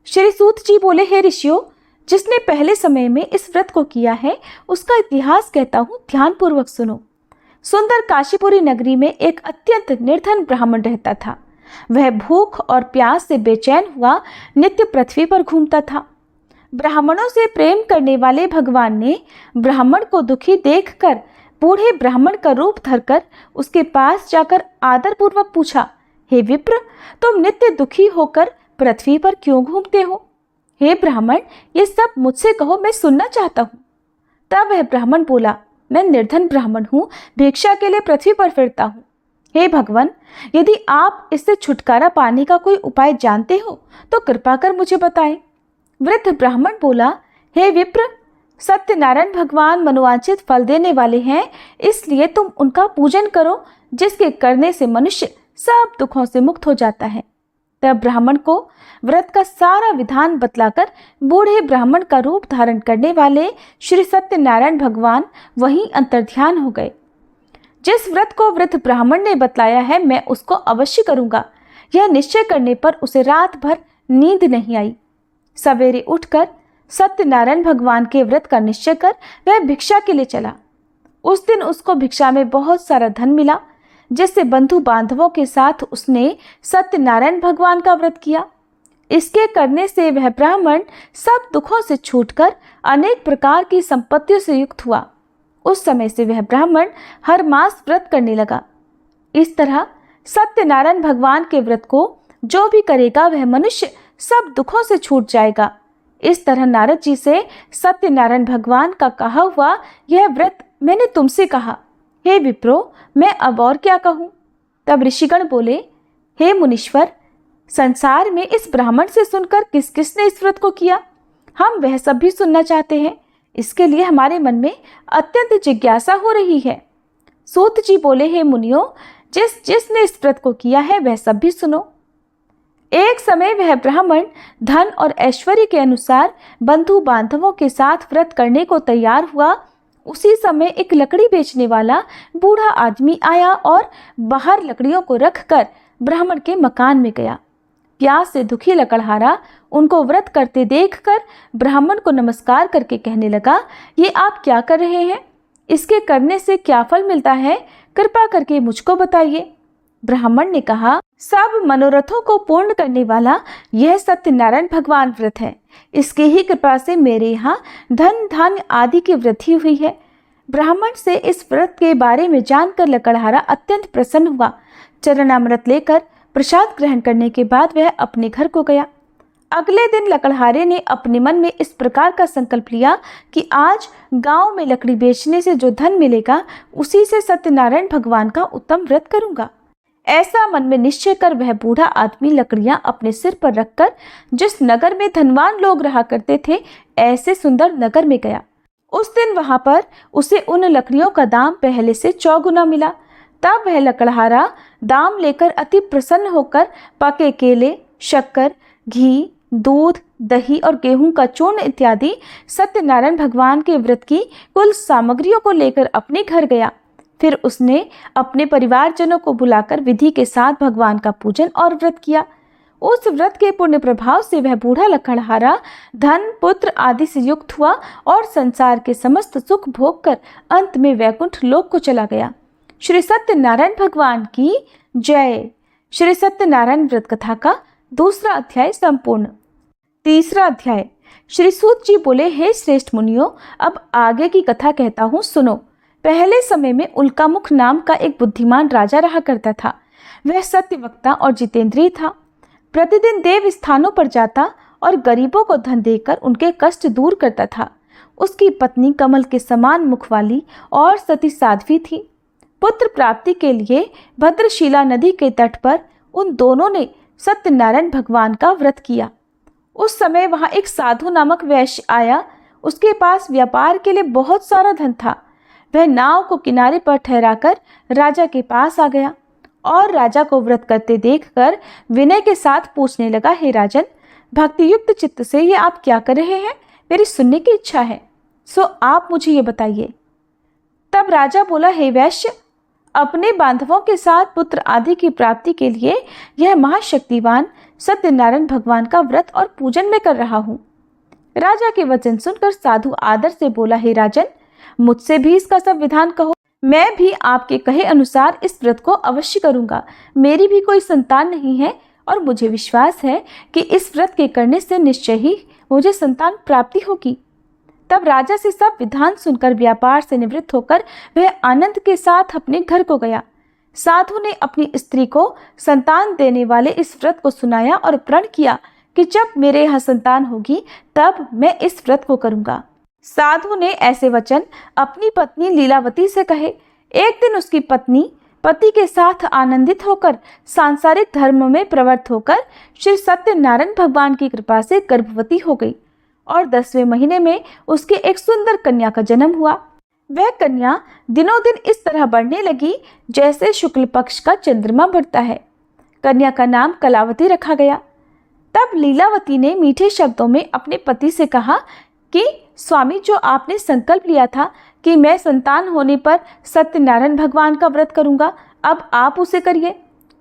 श्री सूत जी बोले, हे ऋषियों, जिसने पहले समय में इस व्रत को किया है उसका इतिहास कहता हूँ, ध्यान पूर्वक सुनो। सुंदर काशीपुरी नगरी में एक अत्यंत निर्धन ब्राह्मण रहता था। वह भूख और प्यास से बेचैन हुआ नित्य पृथ्वी पर घूमता था। ब्राह्मणों से प्रेम करने वाले भगवान ने ब्राह्मण को दुखी देखकर बूढ़े ब्राह्मण का रूप धरकर उसके पास जाकर आदरपूर्वक पूछा, हे विप्र, तुम नित्य दुखी होकर पृथ्वी पर क्यों घूमते हो? हे ब्राह्मण, ये सब मुझसे कहो, मैं सुनना चाहता हूँ। तब वह ब्राह्मण बोला, मैं निर्धन ब्राह्मण हूँ, भिक्षा के लिए पृथ्वी पर फिरता हूँ। हे भगवान, यदि आप इससे छुटकारा पाने का कोई उपाय जानते हो तो कृपा कर मुझे बताएं। वृद्ध ब्राह्मण बोला, हे विप्र, सत्यनारायण भगवान मनोवांछित फल देने वाले हैं, इसलिए तुम उनका पूजन करो, जिसके करने से मनुष्य सब दुखों से मुक्त हो जाता है। तब ब्राह्मण को व्रत का सारा विधान बतलाकर बूढ़े ब्राह्मण का रूप धारण करने वाले श्री सत्यनारायण भगवान वहीं अंतर्ध्यान हो गए। जिस व्रत को वृद्ध ब्राह्मण ने बतलाया है, मैं उसको अवश्य करूंगा। यह निश्चय करने पर उसे रात भर नींद नहीं आई। सवेरे उठकर सत्यनारायण भगवान के व्रत का निश्चय कर वह भिक्षा के लिए चला। उस दिन उसको भिक्षा में बहुत सारा धन मिला, जिससे बंधु बांधवों के साथ उसने सत्यनारायण भगवान का व्रत किया। इसके करने से वह ब्राह्मण सब दुखों से छूटकर अनेक प्रकार की संपत्तियों से युक्त हुआ। उस समय से वह ब्राह्मण हर मास व्रत करने लगा। इस तरह सत्यनारायण भगवान के व्रत को जो भी करेगा वह मनुष्य सब दुखों से छूट जाएगा। इस तरह नारद जी से सत्यनारायण भगवान का कहा हुआ यह व्रत मैंने तुमसे कहा। हे विप्रो, मैं अब और क्या कहूँ? तब ऋषिगण बोले, हे मुनीश्वर, संसार में इस ब्राह्मण से सुनकर किस किसने इस व्रत को किया, हम वह सब भी सुनना चाहते हैं। इसके लिए हमारे मन में अत्यंत जिज्ञासा हो रही है। सूत जी बोले, हे मुनियों, जिसने इस व्रत को किया है वह सब भी सुनो। एक समय वह ब्राह्मण धन और ऐश्वर्य के अनुसार बंधु बांधवों के साथ व्रत करने को तैयार हुआ। उसी समय एक लकड़ी बेचने वाला बूढ़ा आदमी आया और बाहर लकड़ियों को रखकर ब्राह्मण के मकान में गया। प्यास से दुखी लकड़हारा उनको व्रत करते देखकर ब्राह्मण को नमस्कार करके कहने लगा, ये आप क्या कर रहे हैं? इसके करने से क्या फल मिलता है? कृपा करके मुझको बताइए। ब्राह्मण ने कहा, सब मनोरथों को पूर्ण करने वाला यह सत्यनारायण भगवान व्रत है। इसकी ही कृपा से मेरे यहाँ धन धान्य आदि की वृद्धि हुई है। ब्राह्मण से इस व्रत के बारे में जानकर लकड़हारा अत्यंत प्रसन्न हुआ। चरणामृत लेकर प्रसाद ग्रहण करने के बाद वह अपने घर को गया। अगले दिन लकड़हारे ने अपने मन में इस प्रकार का संकल्प लिया कि आज गांव में लकड़ी बेचने से जो धन मिलेगा उसी से सत्यनारायण भगवान का उत्तम व्रत करूंगा। ऐसा मन में निश्चय कर वह बूढ़ा आदमी लकड़ियां अपने सिर पर रखकर जिस नगर में धनवान लोग रहा करते थे ऐसे सुंदर नगर में गया। उस दिन वहां पर उसे उन लकड़ियों का दाम पहले से 4 गुना मिला। तब वह लकड़हारा दाम लेकर अति प्रसन्न होकर पके केले, शक्कर, घी, दूध, दही और गेहूं का चूर्ण इत्यादि सत्यनारायण भगवान के व्रत की कुल सामग्रियों को लेकर अपने घर गया। फिर उसने अपने परिवारजनों को बुलाकर विधि के साथ भगवान का पूजन और व्रत किया। उस व्रत के पुण्य प्रभाव से वह बूढ़ा लकड़हारा धन पुत्र आदि से युक्त हुआ और संसार के समस्त सुख भोग कर अंत में वैकुंठ लोक को चला गया। श्री सत्यनारायण भगवान की जय। श्री सत्यनारायण व्रत कथा का दूसरा अध्याय संपूर्ण। तीसरा अध्याय। श्री सूत जी बोले, हे श्रेष्ठ मुनियों, अब आगे की कथा कहता हूँ, सुनो। पहले समय में उल्कामुख नाम का एक बुद्धिमान राजा रहा करता था। वह सत्यवक्ता और जितेंद्रिय था। प्रतिदिन देव स्थानों पर जाता और गरीबों को धन देकर उनके कष्ट दूर करता था। उसकी पत्नी कमल के समान मुख वाली और सती साध्वी थी। पुत्र प्राप्ति के लिए भद्रशिला नदी के तट पर उन दोनों ने सत्यनारायण भगवान का व्रत किया। उस समय वहां एक साधु नामक वैश्य आया। उसके पास व्यापार के लिए बहुत सारा धन था। वह नाव को किनारे पर ठहराकर राजा के पास आ गया और राजा को व्रत करते देखकर विनय के साथ पूछने लगा, हे राजन, भक्ति युक्त चित्त से ये आप क्या कर रहे हैं? मेरी सुनने की इच्छा है, सो आप मुझे ये बताइए। तब राजा बोला, हे वैश्य, अपने बांधवों के साथ पुत्र आदि की प्राप्ति के लिए यह महाशक्तिवान सत्यनारायण भगवान का व्रत और पूजन में कर रहा हूँ। राजा के वचन सुनकर साधु आदर से बोला, हे राजन, मुझसे भी इसका सब विधान कहो। मैं भी आपके कहे अनुसार इस व्रत को अवश्य करूंगा। मेरी भी कोई संतान नहीं है और मुझे विश्वास है कि इस व्रत के करने से निश्चय ही मुझे संतान प्राप्ति होगी। तब राजा से सब विधान सुनकर व्यापार से निवृत्त होकर वह आनंद के साथ अपने घर को गया। साधु ने अपनी स्त्री को संतान देने वाले इस व्रत को सुनाया और प्रण किया कि जब मेरे यहाँ संतान होगी तब मैं इस व्रत को करूंगा। साधु ने ऐसे वचन अपनी पत्नी लीलावती से कहे। एक दिन उसकी पत्नी पति के साथ आनंदित होकर सांसारिक धर्म में प्रवृत्त होकर श्री सत्यनारायण भगवान की कृपा से गर्भवती हो गई और 10वें महीने में उसके एक सुंदर कन्या का जन्म हुआ। वह कन्या दिनों दिन इस तरह बढ़ने लगी जैसे शुक्ल पक्ष का चंद्रमा बढ़ता है। कन्या का नाम कलावती रखा गया। तब लीलावती ने मीठे शब्दों में अपने पति से कहा कि स्वामी, जो आपने संकल्प लिया था कि मैं संतान होने पर सत्यनारायण भगवान का व्रत करूंगा, अब आप उसे करिए।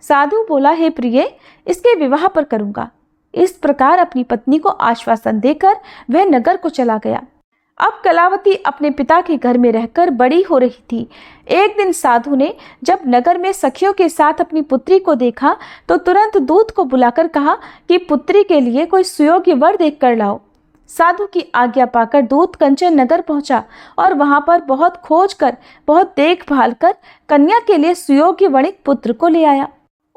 साधु बोला, हे प्रिय, इसके विवाह पर करूंगा। इस प्रकार अपनी पत्नी को आश्वासन देकर वह नगर को चला गया। अब कलावती अपने पिता के घर में रहकर बड़ी हो रही थी। एक दिन साधु ने जब नगर में सखियों के साथ अपनी पुत्री को देखा तो तुरंत दूत को बुलाकर कहा कि पुत्री के लिए कोई सुयोग्य वर देख कर लाओ। साधु की आज्ञा पाकर दूत कंचन नगर पहुंचा और वहां पर बहुत खोज कर, बहुत देखभाल कर कन्या के लिए सुयोग्य वणिक पुत्र को ले आया।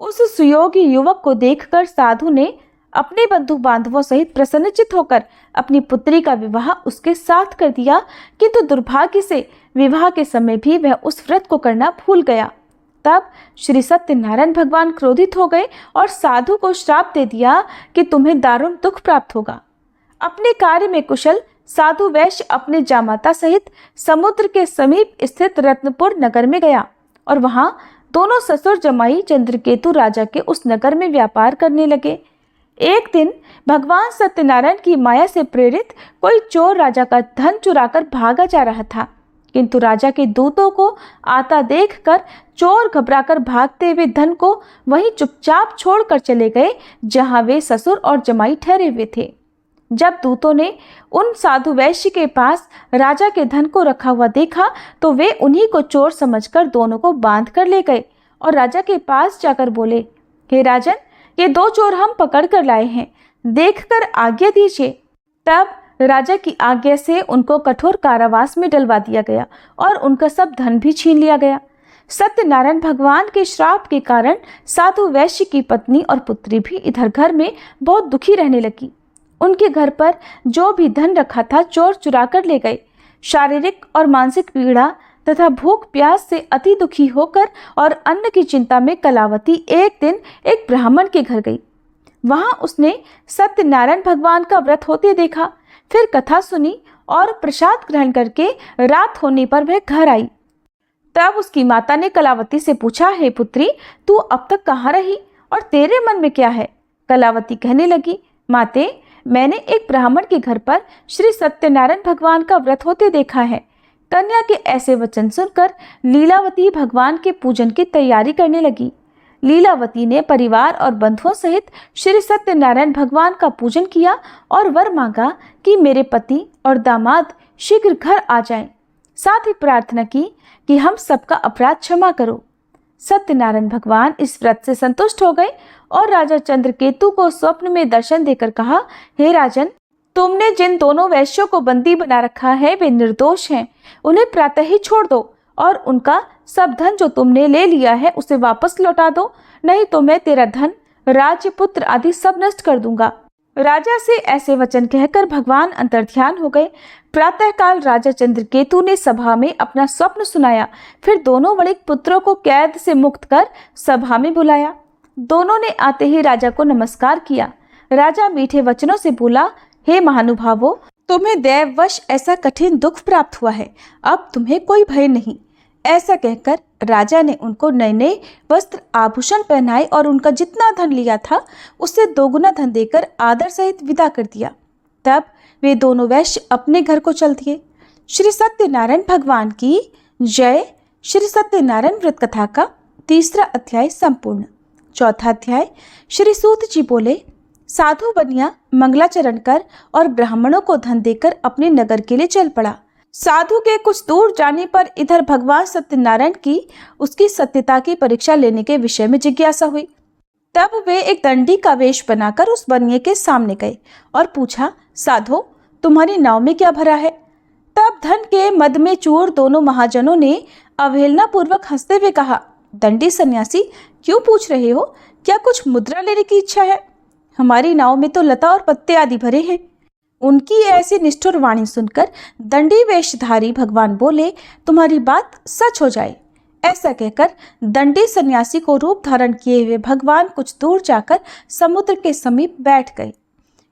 उस सुयोग्य युवक को देखकर साधु ने अपने बंधु बांधवों सहित प्रसन्नचित होकर अपनी पुत्री का विवाह उसके साथ कर दिया, किंतु दुर्भाग्य से विवाह के समय भी वह उस व्रत को करना भूल गया। तब श्री सत्यनारायण भगवान क्रोधित हो गए और साधु को श्राप दे दिया कि तुम्हें दारुण दुख प्राप्त होगा। अपने कार्य में कुशल साधु वैश्य अपने जामाता सहित समुद्र के समीप स्थित रत्नपुर नगर में गया और वहां दोनों ससुर जमाई चंद्रकेतु राजा के उस नगर में व्यापार करने लगे। एक दिन भगवान सत्यनारायण की माया से प्रेरित कोई चोर राजा का धन चुराकर भागा जा रहा था, किंतु राजा के दूतों को आता देखकर चोर घबराकर भागते हुए धन को वहीं चुपचाप छोड़कर चले गए जहां वे ससुर और जमाई ठहरे हुए थे। जब दूतों ने उन साधु वैश्य के पास राजा के धन को रखा हुआ देखा तो वे उन्हीं को चोर समझकर दोनों को बांध कर ले गए और राजा के पास जाकर बोले, हे राजन, ये 2 चोर हम पकड़ कर लाए हैं, देखकर आज्ञा दीजिए। तब राजा की आज्ञा से उनको कठोर कारावास में डलवा दिया गया और उनका सब धन भी छीन लिया गया। सत्यनारायण भगवान के श्राप के कारण साधु वैश्य की पत्नी और पुत्री भी इधर घर में बहुत दुखी रहने लगी। उनके घर पर जो भी धन रखा था चोर चुरा कर ले गए। शारीरिक और मानसिक पीड़ा तथा भूख प्यास से अति दुखी होकर और अन्न की चिंता में कलावती एक दिन एक ब्राह्मण के घर गई। वहां उसने सत्यनारायण भगवान का व्रत होते देखा। फिर कथा सुनी और प्रसाद ग्रहण करके रात होने पर वह घर आई। तब उसकी माता ने कलावती से पूछा, हे पुत्री, तू अब तक कहाँ रही और तेरे मन में क्या है? कलावती कहने लगी, माते, मैंने एक ब्राह्मण के घर पर श्री सत्यनारायण भगवान का व्रत होते देखा है। कन्या के ऐसे वचन सुनकर लीलावती भगवान के पूजन की तैयारी करने लगी। लीलावती ने परिवार और बंधुओं सहित श्री सत्यनारायण भगवान का पूजन किया और वर मांगा कि मेरे पति और दामाद शीघ्र घर आ जाएं। साथ ही प्रार्थना की कि हम सबका अपराध क्षमा करो। सत्यनारायण भगवान इस व्रत से संतुष्ट हो गए और राजा चंद्रकेतु को स्वप्न में दर्शन देकर कहा, हे राजन, तुमने जिन दोनों वैश्यों को बंदी बना रखा है वे निर्दोष हैं। उन्हें प्रातः ही छोड़ दो और उनका सब धन जो तुमने ले लिया है उसे वापस लौटा दो, नहीं तो मैं तेरा धन, राज्य, पुत्र आदि सब नष्ट कर दूंगा। राजा से ऐसे वचन कहकर भगवान अंतर्ध्यान हो गए। प्रातःकाल राजा चंद्रकेतु ने सभा में अपना स्वप्न सुनाया। फिर दोनों वणिक पुत्रों को कैद से मुक्त कर सभा में बुलाया। दोनों ने आते ही राजा को नमस्कार किया। राजा मीठे वचनों से बोला, हे महानुभावों, तुम्हें दैववश ऐसा कठिन दुख प्राप्त हुआ है, अब तुम्हें कोई भय नहीं। ऐसा कहकर राजा ने उनको नए नए वस्त्र आभूषण पहनाए और उनका जितना धन लिया था उससे दोगुना धन देकर आदर सहित विदा कर दिया। तब वे दोनों वैश्य अपने घर को चल दिए। श्री सत्यनारायण भगवान की जय। श्री सत्यनारायण व्रत कथा का 3रा अध्याय संपूर्ण। 4था अध्याय। श्री सूत जी बोले, साधु बनिया मंगलाचरण कर और ब्राह्मणों को धन देकर अपने नगर के लिए चल पड़ा। साधु के कुछ दूर जाने पर इधर भगवान सत्यनारायण की उसकी सत्यता की परीक्षा लेने के विषय में जिज्ञासा हुई। तब वे एक दंडी का वेश बनाकर उस बनिए के सामने गए और पूछा, साधो, तुम्हारी नाव में क्या भरा है? तब धन के मद में चूर दोनों महाजनों ने अवहेलना पूर्वक हंसते हुए कहा, दंडी सन्यासी, क्यों पूछ रहे हो? क्या कुछ मुद्रा लेने की इच्छा है? हमारी नाव में तो लता और पत्ते आदि भरे हैं। उनकी ऐसी निष्ठुर वाणी सुनकर दंडी वेशधारी भगवान बोले, तुम्हारी बात सच हो जाए। ऐसा कहकर दंडी सन्यासी को रूप धारण किए हुए भगवान कुछ दूर जाकर समुद्र के समीप बैठ गए।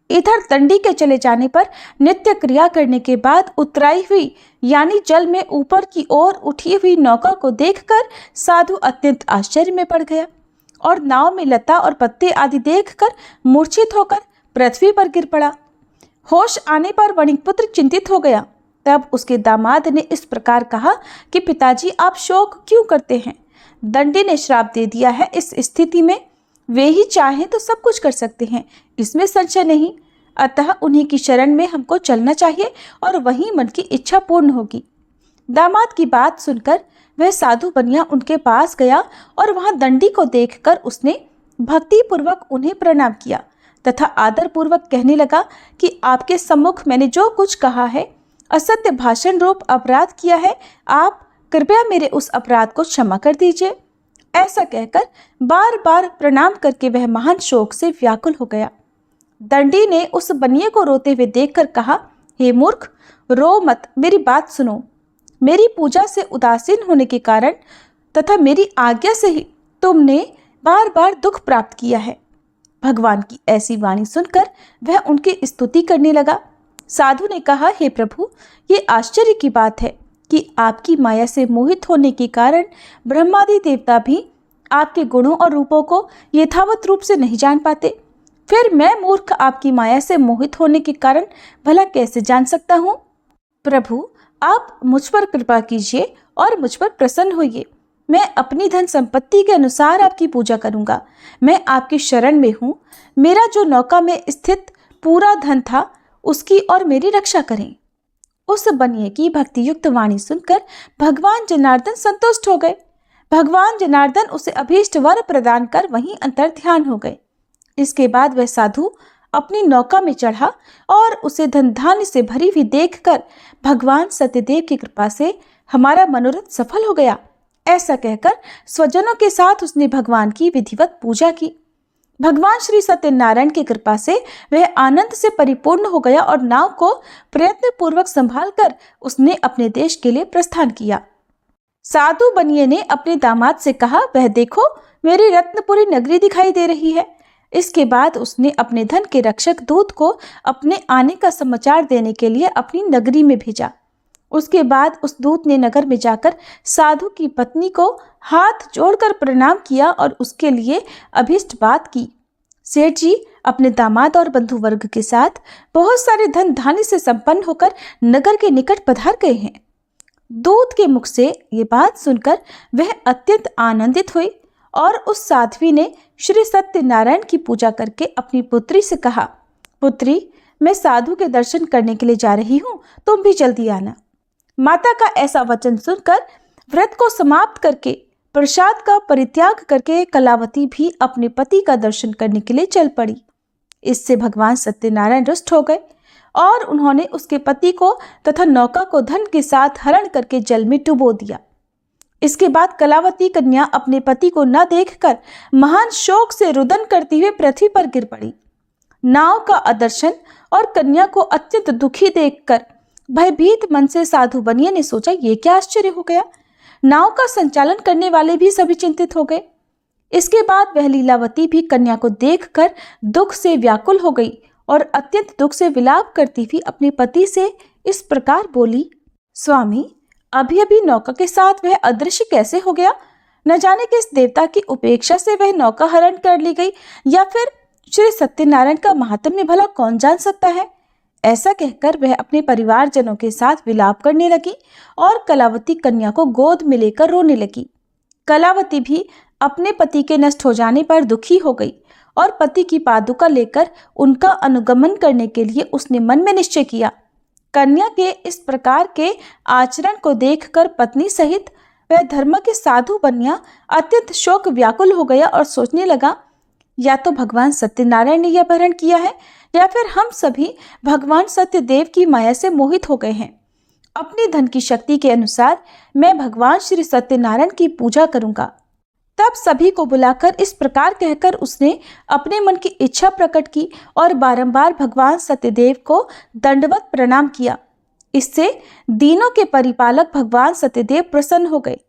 इधर दंडी के चले जाने पर नित्य क्रिया करने के बाद उतराई हुई यानी जल में ऊपर की ओर उठी हुई नौका को देखकर साधु अत्यंत आश्चर्य में पड़ गया और नाव में लता और पत्ते आदि देखकर मूर्छित होकर पृथ्वी पर गिर पड़ा। होश आने पर वणिकपुत्र चिंतित हो गया। तब उसके दामाद ने इस प्रकार कहा कि पिताजी, आप शोक क्यों करते हैं? दंडी ने श्राप दे दिया है। इस स्थिति में वे ही चाहें तो सब कुछ कर सकते हैं, इसमें संशय नहीं। अतः उन्हीं की शरण में हमको चलना चाहिए और वहीं मन की इच्छा पूर्ण होगी। दामाद की बात सुनकर वह साधु बनिया उनके पास गया और वहां दंडी को देखकर उसने भक्ति पूर्वक उन्हें प्रणाम किया तथा आदर पूर्वक कहने लगा कि आपके सम्मुख मैंने जो कुछ कहा है, असत्य भाषण रूप अपराध किया है, आप कृपया मेरे उस अपराध को क्षमा कर दीजिए। ऐसा कहकर बार बार प्रणाम करके वह महान शोक से व्याकुल हो गया। दंडी ने उस बनिए को रोते हुए देखकर कहा, हे मूर्ख, रो मत, मेरी बात सुनो। मेरी पूजा से उदासीन होने के कारण तथा मेरी आज्ञा से ही तुमने बार बार दुख प्राप्त किया है। भगवान की ऐसी वाणी सुनकर वह उनकी स्तुति करने लगा। साधु ने कहा, हे प्रभु, ये आश्चर्य की बात है कि आपकी माया से मोहित होने के कारण ब्रह्मादि देवता भी आपके गुणों और रूपों को यथावत रूप से नहीं जान पाते। फिर मैं मूर्ख आपकी माया से मोहित होने के कारण भला कैसे जान सकता हूँ? प्रभु, आप मुझ पर कृपा कीजिए और मुझ पर प्रसन्न होइए। मैं अपनी धन संपत्ति के अनुसार आपकी पूजा करूंगा। मैं आपकी शरण में हूँ। मेरा जो नौका में स्थित पूरा धन था उसकी और मेरी रक्षा करें। उस बनिए की भक्ति युक्त वाणी सुनकर भगवान जनार्दन संतुष्ट हो गए। भगवान जनार्दन उसे अभीष्ट वर प्रदान कर वहीं अंतर्ध्यान हो गए। इसके बाद वह साधु अपनी नौका में चढ़ा और उसे धन धान्य से भरी हुई देखकर भगवान सत्यदेव की कृपा से हमारा मनोरथ सफल हो गया। ऐसा कहकर स्वजनों के साथ उसने भगवान की विधिवत पूजा की। भगवान श्री सत्यनारायण की कृपा से वह आनंद से परिपूर्ण हो गया और नाव को प्रयत्न पूर्वक संभाल कर उसने अपने देश के लिए प्रस्थान किया। साधु बनिए ने अपने दामाद से कहा, वह देखो, मेरी रत्नपुरी नगरी दिखाई दे रही है। इसके बाद उसने अपने धन के रक्षक दूत को अपने आने का समाचार देने के लिए अपनी नगरी में भेजा। उसके बाद उस दूत ने नगर में जाकर साधु की पत्नी को हाथ जोड़कर प्रणाम किया और उसके लिए अभीष्ट बात की। सेठ जी अपने दामाद और बंधु वर्ग के साथ बहुत सारे धन धान्य से संपन्न होकर नगर के निकट पधार गए हैं। दूत के मुख से ये बात सुनकर वह अत्यंत आनंदित हुई और उस साध्वी ने श्री सत्यनारायण की पूजा करके अपनी पुत्री से कहा, पुत्री, मैं साधु के दर्शन करने के लिए जा रही हूँ, तुम भी जल्दी आना। माता का ऐसा वचन सुनकर व्रत को समाप्त करके प्रसाद का परित्याग करके कलावती भी अपने पति का दर्शन करने के लिए चल पड़ी। इससे भगवान सत्यनारायण रुष्ट हो गए और उन्होंने उसके पति को तथा नौका को धन के साथ हरण करके जल में डुबो दिया। इसके बाद कलावती कन्या अपने पति को न देखकर महान शोक से रुदन करती हुए पृथ्वी पर गिर पड़ी। नाव का अदर्शन और कन्या को अत्यंत दुखी देखकर भयभीत मन से साधु बनिया ने सोचा, ये क्या आश्चर्य हो गया। नाव का संचालन करने वाले भी सभी चिंतित हो गए। इसके बाद वह लीलावती भी कन्या को देखकर दुख से व्याकुल हो गई और अत्यंत दुख से विलाप करती हुई अपने पति से इस प्रकार बोली, स्वामी, अभी अभी नौका के साथ वह अदृश्य कैसे हो गया? न जाने किस देवता की उपेक्षा से वह नौका हरण कर ली गई, या फिर श्री सत्यनारायण का महात्म्य भला कौन जान सकता है। ऐसा कहकर वह अपने परिवारजनों के साथ विलाप करने लगी और कलावती कन्या को गोद में लेकर रोने लगी। कलावती भी अपने पति के नष्ट हो जाने पर दुखी हो गई और पति की पादुका लेकर उनका अनुगमन करने के लिए उसने मन में निश्चय किया। कन्या के इस प्रकार के आचरण को देखकर पत्नी सहित वह धर्म के साधु बनिया अत्यंत शोक व्याकुल हो गया और सोचने लगा, या तो भगवान सत्यनारायण ने यह अपहरण किया है, या फिर हम सभी भगवान सत्यदेव की माया से मोहित हो गए हैं। अपनी धन की शक्ति के अनुसार मैं भगवान श्री सत्यनारायण की पूजा करूंगा। तब सभी को बुलाकर इस प्रकार कहकर उसने अपने मन की इच्छा प्रकट की और बारंबार भगवान सत्यदेव को दंडवत प्रणाम किया। इससे दीनों के परिपालक भगवान सत्यदेव प्रसन्न हो गए।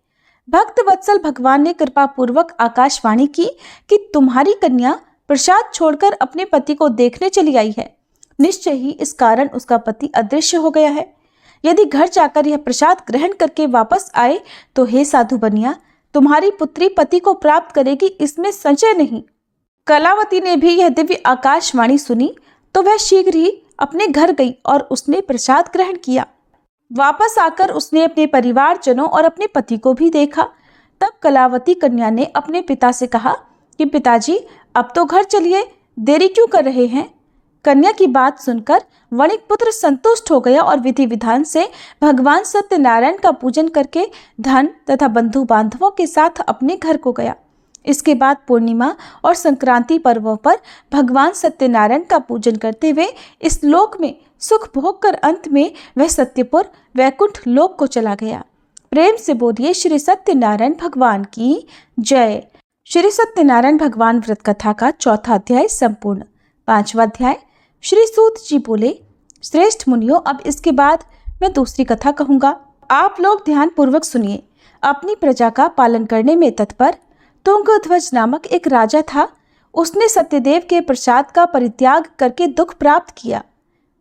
भक्त वत्सल भगवान ने कृपा पूर्वक आकाशवाणी की कि तुम्हारी कन्या प्रसाद छोड़कर अपने पति को देखने चली आई है। निश्चय ही इस कारण उसका पति अदृश्य हो गया है। यदि घर जाकर यह प्रसाद ग्रहण करके वापस आए तो हे साधु बनिया, तुम्हारी पुत्री पति को प्राप्त करेगी, इसमें संशय नहीं। कलावती ने भी यह दिव्य आकाशवाणी सुनी तो वह शीघ्र ही अपने घर गई और उसने प्रसाद ग्रहण किया। वापस आकर उसने अपने परिवारजनों और अपने पति को भी देखा। तब कलावती कन्या ने अपने पिता से कहा कि पिताजी, अब तो घर चलिए, देरी क्यों कर रहे हैं। कन्या की बात सुनकर वणिक पुत्र संतुष्ट हो गया और विधि विधान से भगवान सत्यनारायण का पूजन करके धन तथा बंधु बांधवों के साथ अपने घर को गया। इसके बाद पूर्णिमा और संक्रांति पर्वों पर भगवान सत्यनारायण का पूजन करते हुए इस लोक में सुख भोग कर अंत में वह सत्यपुर वैकुंठ लोक को चला गया। प्रेम से बोलिए श्री सत्यनारायण भगवान की जय। श्री सत्यनारायण भगवान व्रत कथा का चौथा अध्याय संपूर्ण। पांचवा अध्याय। श्री सूत जी बोले, श्रेष्ठ मुनियों, अब इसके बाद मैं दूसरी कथा कहूँगा, आप लोग ध्यान पूर्वक सुनिए। अपनी प्रजा का पालन करने में तत्पर तुंगध्वज नामक एक राजा था। उसने सत्यदेव के प्रसाद का परित्याग करके दुख प्राप्त किया।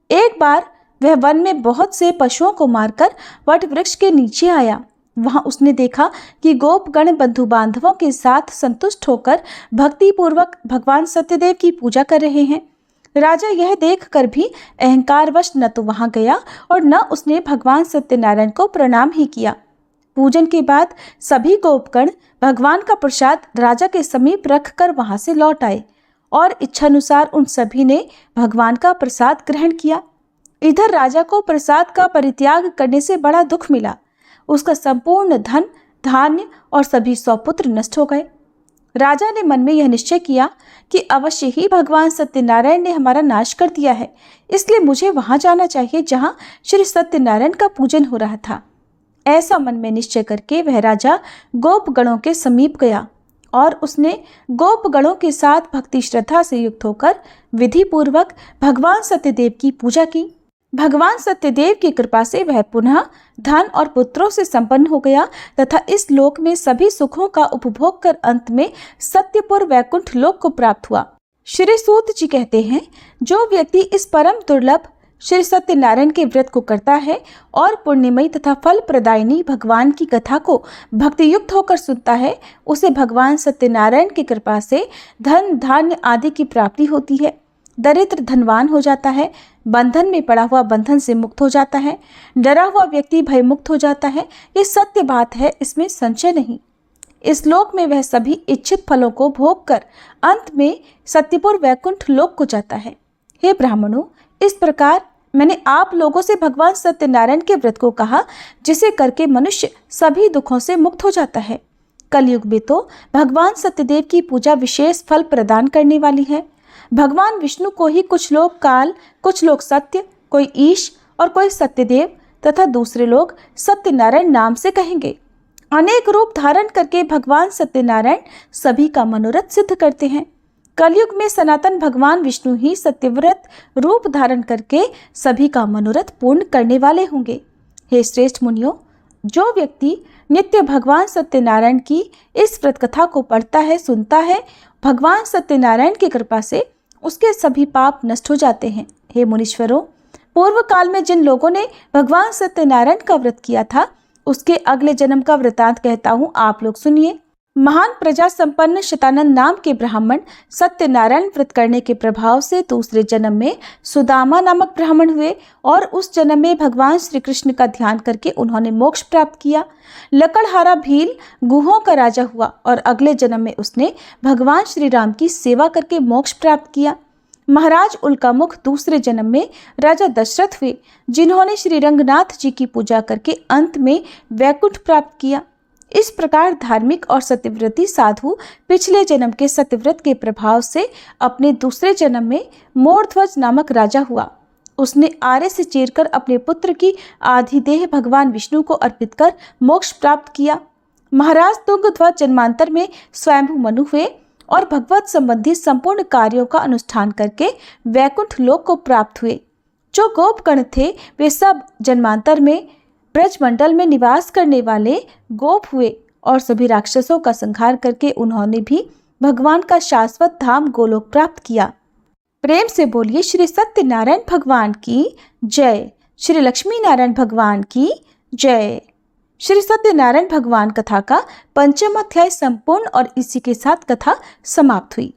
एक बार वह वन में बहुत से पशुओं को मारकर वट वृक्ष के नीचे आया। वहां उसने देखा कि गोपगण बंधु बांधवों के साथ संतुष्ट होकर भक्ति पूर्वक भगवान सत्यदेव की पूजा कर रहे हैं। राजा यह देखकर भी अहंकारवश न तो वहां गया और न उसने भगवान सत्यनारायण को प्रणाम ही किया। पूजन के बाद सभी गोपगण भगवान का प्रसाद राजा के समीप रखकर वहां से लौट आए और इच्छानुसार उन सभी ने भगवान का प्रसाद ग्रहण किया। इधर राजा को प्रसाद का परित्याग करने से बड़ा दुख मिला। उसका संपूर्ण धन, धान्य और सभी सौपुत्र नष्ट हो गए। राजा ने मन में यह निश्चय किया कि अवश्य ही भगवान सत्यनारायण ने हमारा नाश कर दिया है, इसलिए मुझे वहां जाना चाहिए जहां श्री सत्यनारायण का पूजन हो रहा था। ऐसा मन में निश्चय करके वह राजा गोपगणों के समीप गया और उसने गोपगणों के साथ भक्ति श्रद्धा से युक्त होकर विधि पूर्वक भगवान सत्यदेव की पूजा की। भगवान सत्यदेव की कृपा से वह पुनः धन और पुत्रों से संपन्न हो गया तथा इस लोक में सभी सुखों का उपभोग कर अंत में सत्यपुर वैकुंठ लोक को प्राप्त हुआ। श्री सूत जी कहते हैं, जो व्यक्ति इस परम दुर्लभ श्री सत्यनारायण के व्रत को करता है और पुण्यमयी तथा फल प्रदायिनी भगवान की कथा को भक्ति युक्त होकर सुनता है, उसे भगवान सत्यनारायण की कृपा से धन धान्य आदि की प्राप्ति होती है। दरिद्र धनवान हो जाता है, बंधन में पड़ा हुआ बंधन से मुक्त हो जाता है, डरा हुआ व्यक्ति भय मुक्त हो जाता है। ये सत्य बात है, इसमें संशय नहीं। इस लोक में वह सभी इच्छित फलों को भोग कर अंत में सत्यपुर वैकुंठ लोक को जाता है। हे ब्राह्मणों, इस प्रकार मैंने आप लोगों से भगवान सत्यनारायण के व्रत को कहा, जिसे करके मनुष्य सभी दुखों से मुक्त हो जाता है। कलयुग में तो भगवान सत्यदेव की पूजा विशेष फल प्रदान करने वाली है। भगवान विष्णु को ही कुछ लोग काल, कुछ लोग सत्य, कोई ईश और कोई सत्यदेव तथा दूसरे लोग सत्यनारायण नाम से कहेंगे। अनेक रूप धारण करके भगवान सत्यनारायण सभी का मनोरथ सिद्ध करते हैं। कलयुग में सनातन भगवान विष्णु ही सत्यव्रत रूप धारण करके सभी का मनोरथ पूर्ण करने वाले होंगे। हे श्रेष्ठ मुनियों, जो व्यक्ति नित्य भगवान सत्यनारायण की इस व्रत कथा को पढ़ता है, सुनता है, भगवान सत्यनारायण की कृपा से उसके सभी पाप नष्ट हो जाते हैं। हे मुनीश्वरों, पूर्व काल में जिन लोगों ने भगवान सत्यनारायण का व्रत किया था, उसके अगले जन्म का वृतांत कहता हूँ, आप लोग सुनिए। महान प्रजा संपन्न शतानंद नाम के ब्राह्मण सत्यनारायण व्रत करने के प्रभाव से दूसरे जन्म में सुदामा नामक ब्राह्मण हुए और उस जन्म में भगवान श्री कृष्ण का ध्यान करके उन्होंने मोक्ष प्राप्त किया। लकड़हारा भील गुहों का राजा हुआ और अगले जन्म में उसने भगवान श्री राम की सेवा करके मोक्ष प्राप्त किया। महाराज उल्कामुख दूसरे जन्म में राजा दशरथ हुए, जिन्होंने श्री रंगनाथ जी की पूजा करके अंत में वैकुंठ प्राप्त किया। इस प्रकार धार्मिक और सत्यव्रती साधु पिछले जन्म के सत्यव्रत के प्रभाव से अपने दूसरे जन्म में मोरध्वज नामक राजा हुआ। उसने आरे से चीरकर अपने पुत्र की आधी देह भगवान विष्णु को अर्पित कर मोक्ष प्राप्त किया। महाराज तुंगध्वज जन्मांतर में स्वयंभू मनु हुए और भगवत संबंधी संपूर्ण कार्यों का अनुष्ठान करके वैकुंठ लोक को प्राप्त हुए। जो गोपगण थे, वे सब जन्मांतर में ब्रजमंडल में निवास करने वाले गोप हुए और सभी राक्षसों का संहार करके उन्होंने भी भगवान का शाश्वत धाम गोलोक प्राप्त किया। प्रेम से बोलिए श्री सत्यनारायण भगवान की जय, श्री लक्ष्मी नारायण भगवान की जय। श्री सत्यनारायण भगवान कथा का 5वां अध्याय संपूर्ण और इसी के साथ कथा समाप्त हुई।